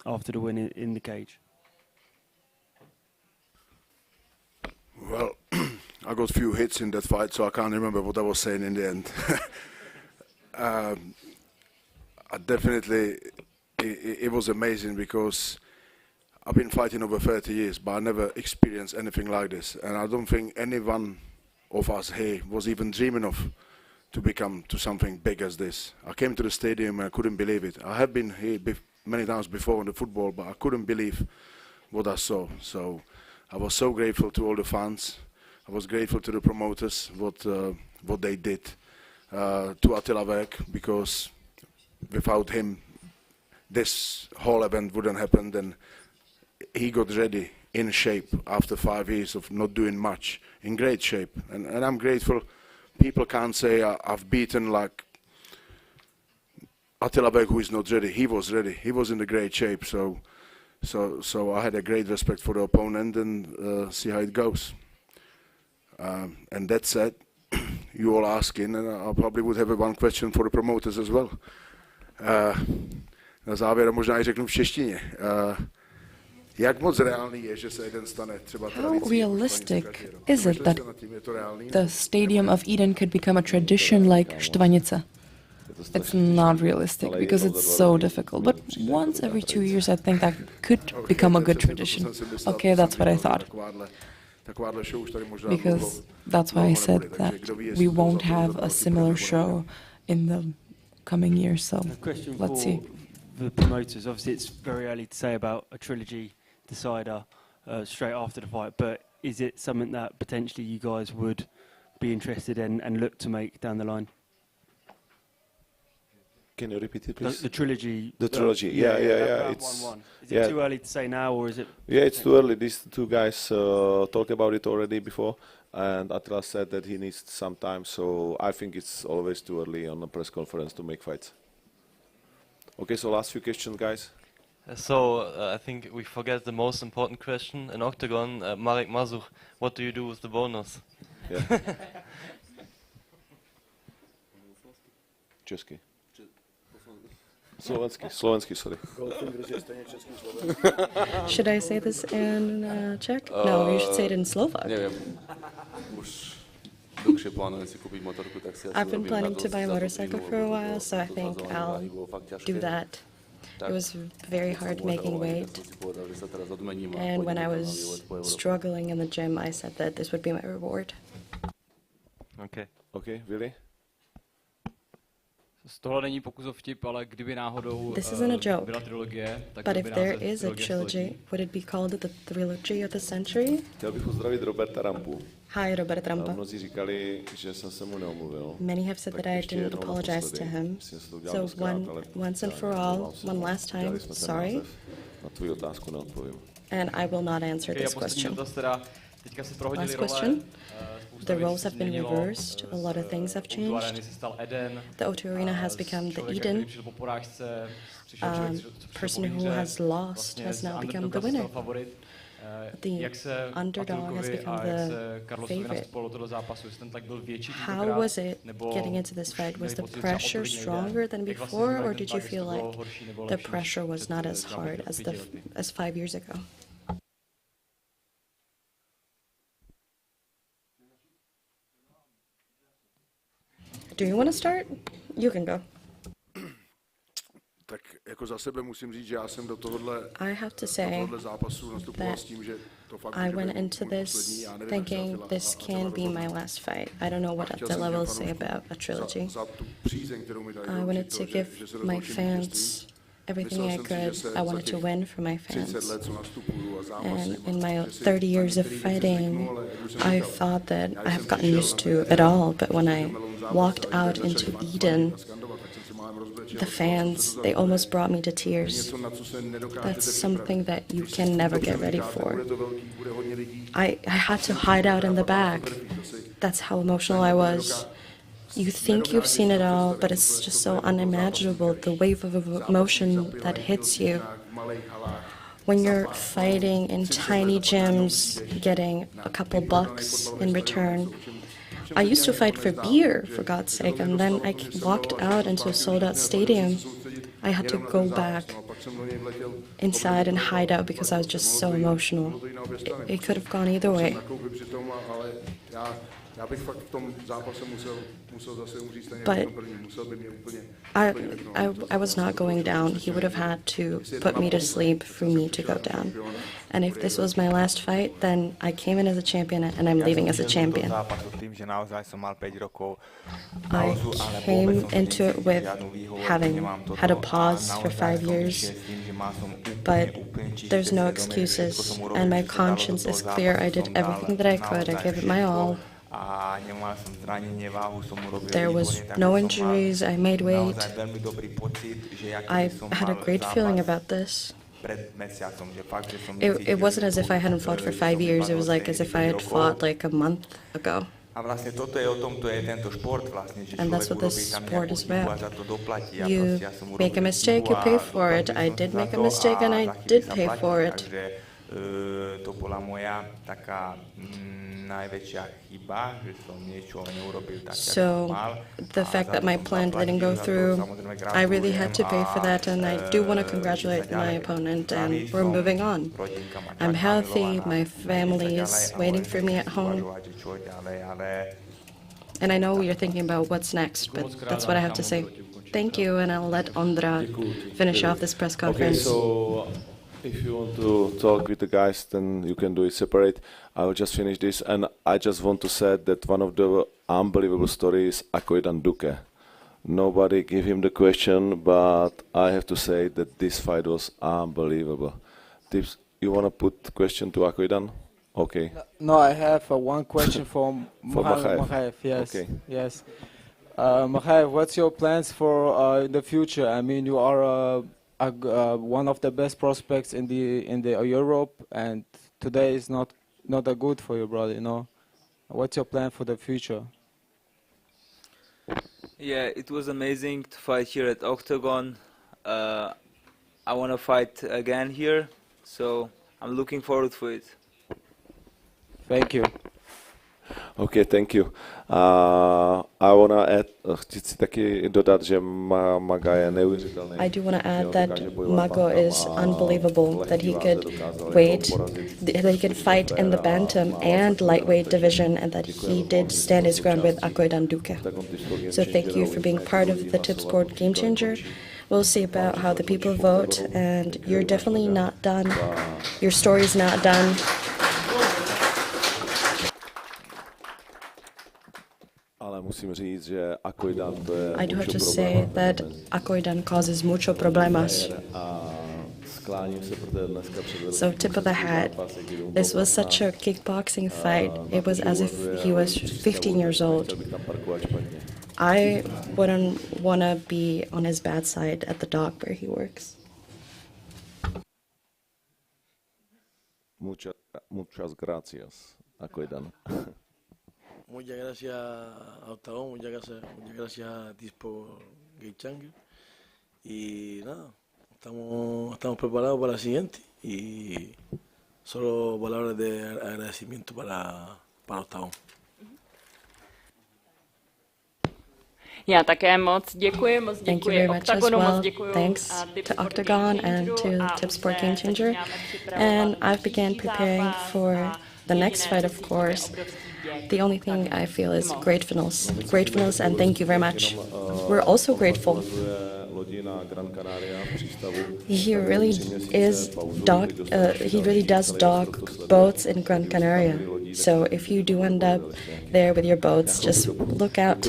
after the win in the cage? Well, I got a few hits in that fight, so I can't remember what I was saying in the end. I definitely, it was amazing because I've been fighting over 30 years, but I never experienced anything like this. And I don't think any one of us here was even dreaming of to become to something big as this. I came to the stadium and I couldn't believe it. I have been here many times before in the football, but I couldn't believe what I saw. So I was so grateful to all the fans. I was grateful to the promoters, what they did to Attila Berg, because without him, this whole event wouldn't happen. Then he got ready in shape after 5 years of not doing much, in great shape. And I'm grateful. People can't say I've beaten like Attila Berg, who is not ready. He was ready. He was in the great shape. So I had a great respect for the opponent and see how it goes. And that said, you all asking, and I probably would have one question for the promoters as well. Na závěr možná i řeknu v češtině. Jak moc reálný je, že se jeden stane třeba How realistic is it that the Stadium of Eden could become a tradition like Štvanice? It's not realistic because it's so difficult. But once every 2 years, I think that could become a good tradition. Okay, that's what I thought. Because that's why I said that we won't have a similar show in the coming years. So let's see. The promoters, obviously, it's very early to say about a trilogy decider straight after the fight. But is it something that potentially you guys would be interested in and look to make down the line? Can you repeat it, please? The trilogy. The trilogy, yeah. It's 1-1. Is it too early to say now, or is it? Yeah, it's too early. These two guys talked about it already before, and Attila said that he needs some time. So I think it's always too early on a press conference to make fights. Okay, so last few questions, guys. So I think we forget the most important question in Octagon. Marek Mazuch, what do you do with the bonus? Yeah. Česky. Slovensky, sorry. Should I say this in Czech? No, you should say it in Slovak. I've been planning to buy a motorcycle for a while, so I think I'll do that. It was very hard making weight, and when I was struggling in the gym, I said that this would be my reward. Okay, really? This isn't a joke, but if there is a trilogy, would it be called the Trilogy of the Century? Hi, Robert Rampa. Many have said that I didn't apologize to him. So once and for all, one last time, sorry. And I will not answer this question. Last question. The roles have been reversed. A lot of things have changed. The O2 Arena has become the Eden. Person who has lost has now become the winner. The underdog has become the favorite. How was it getting into this fight? Was the pressure stronger than before, or did you feel like the pressure was not as hard as 5 years ago? Do you want to start? You can go. I have to say that I went into this thinking this can be my last fight. I don't know what Attila will say about a trilogy. I wanted to give my fans everything I could. I wanted to win for my fans. And in my 30 years of fighting, I thought that I have gotten used to it all. But when I walked out into Eden, the fans, they almost brought me to tears. That's something that you can never get ready for. I had to hide out in the back. That's how emotional I was. You think you've seen it all, but it's just so unimaginable, the wave of emotion that hits you. When you're fighting in tiny gyms, getting a couple bucks in return. I used to fight for beer, for God's sake, and then I walked out into a sold-out stadium. I had to go back inside and hide out because I was just so emotional. It could have gone either way. But I was not going down. He would have had to put me to sleep for me to go down. And if this was my last fight, then I came in as a champion and I'm leaving as a champion. I came into it with having had a pause for 5 years, but there's no excuses, and my conscience is clear. I did everything that I could. I gave it my all. There was no injuries. I made weight. I had a great feeling about this. It wasn't as if I hadn't fought for 5 years. It was like as if I had fought like a month ago. And that's what this sport is about. You make a mistake, you pay for it. I did make a mistake and I did pay for it. So the fact that my plan didn't go through, I really had to pay for that, and I do want to congratulate my opponent, and we're moving on. I'm healthy, my family is waiting for me at home, and I know you're thinking about what's next, but that's what I have to say. Thank you, and I'll let Ondra finish off this press conference. Okay, so if you want to talk with the guys, then you can do it separate. I will just finish this, and I just want to say that one of the unbelievable stories is Akoidan Duque. Nobody gave him the question, but I have to say that this fight was unbelievable. Tips, you want to put the question to Akoidan? Okay. No, I have one question for Makhaev. Yes. Okay. Yes. Makhaev, what's your plans for the future? I mean, you are one of the best prospects in the Europe, and today is not that good for you, brother. You know, what's your plan for the future? Yeah, it was amazing to fight here at Octagon. I want to fight again here, so I'm looking forward to it. Thank you. Okay, thank you. I want to add, chci si taky dodat, že Maga je neuvěřitelný. I do want to add that Mago is unbelievable, that he could fight in the bantam and lightweight division, and that he did stand his ground with Akoidan Duque. So thank you for being part of the Tip Sport Game Changer. We'll see about how the people vote, and you're definitely not done. Your story's not done. I do have to say that Akoidan causes mucho problemas. So tip of the hat, this was such a kickboxing fight. It was as if he was 15 years old. I wouldn't want to be on his bad side at the dock where he works. Muchas gracias, Akoidan. Muchas gracias a Octagon, muchas gracias a Tispo Geichanger. Y nada, estamos preparados para la siguiente y solo palabras de agradecimiento para Octagon. Já také moc děkuji Octagonu, moc děkuji. Thanks to Octagon and to Tip Sport Game Changer. And I've began preparing for the next fight, of course. The only thing I feel is gratefulness, and thank you very much. We're also grateful. He really does dock boats in Gran Canaria. So if you do end up there with your boats, just look out.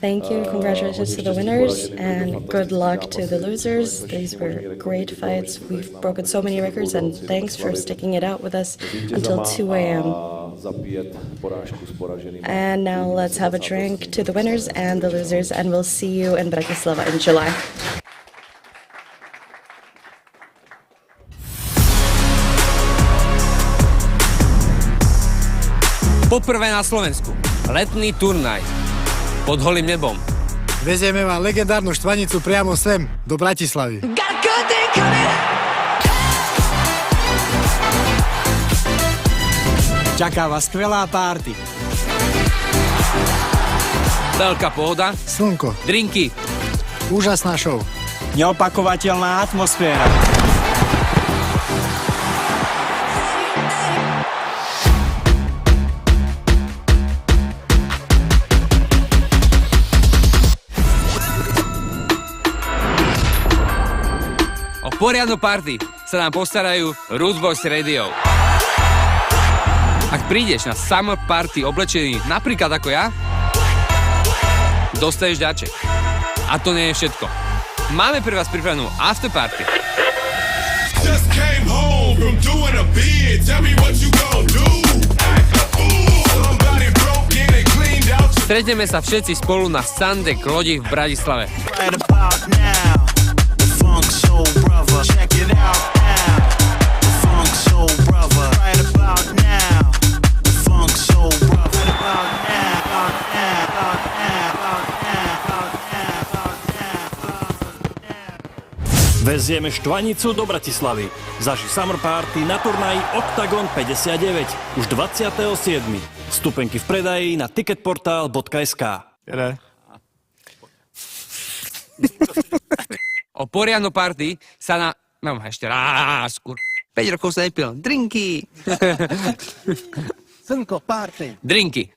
Thank you, congratulations to the winners, and good luck to the losers. These were great fights. We've broken so many records, and thanks for sticking it out with us until 2 a.m. And now let's have a drink to the winners and the losers, and we'll see you in Bratislava in July. Poprvé na Slovensku. Letný turnaj. Pod holým nebom. Vezieme vám legendárnu štvanicu priamo sem, do Bratislavy. Čaká vás skvelá párty. Veľká pohoda. Slnko. Drinky. Úžasná show. Neopakovateľná atmosféra. O poriadnu party sa nám postarajú Roots Boys Radio. Ak prídeš na summer party oblečený napríklad ako ja, dostaneš ďaček. A to nie je všetko. Máme pre vás pripravenú afterparty. Stretneme sa všetci spolu na Sunday Lodi v Bratislave. Vezieme štvanicu do Bratislavy. Zaži Summer Party na turnaji OKTAGON 59 už 27. Vstupenky v predaji na ticketportal.sk. O poriadnu party sa na... Mám ešte raz, 5 rokov sa nepil. Drinky! Slnko, party! Drinky.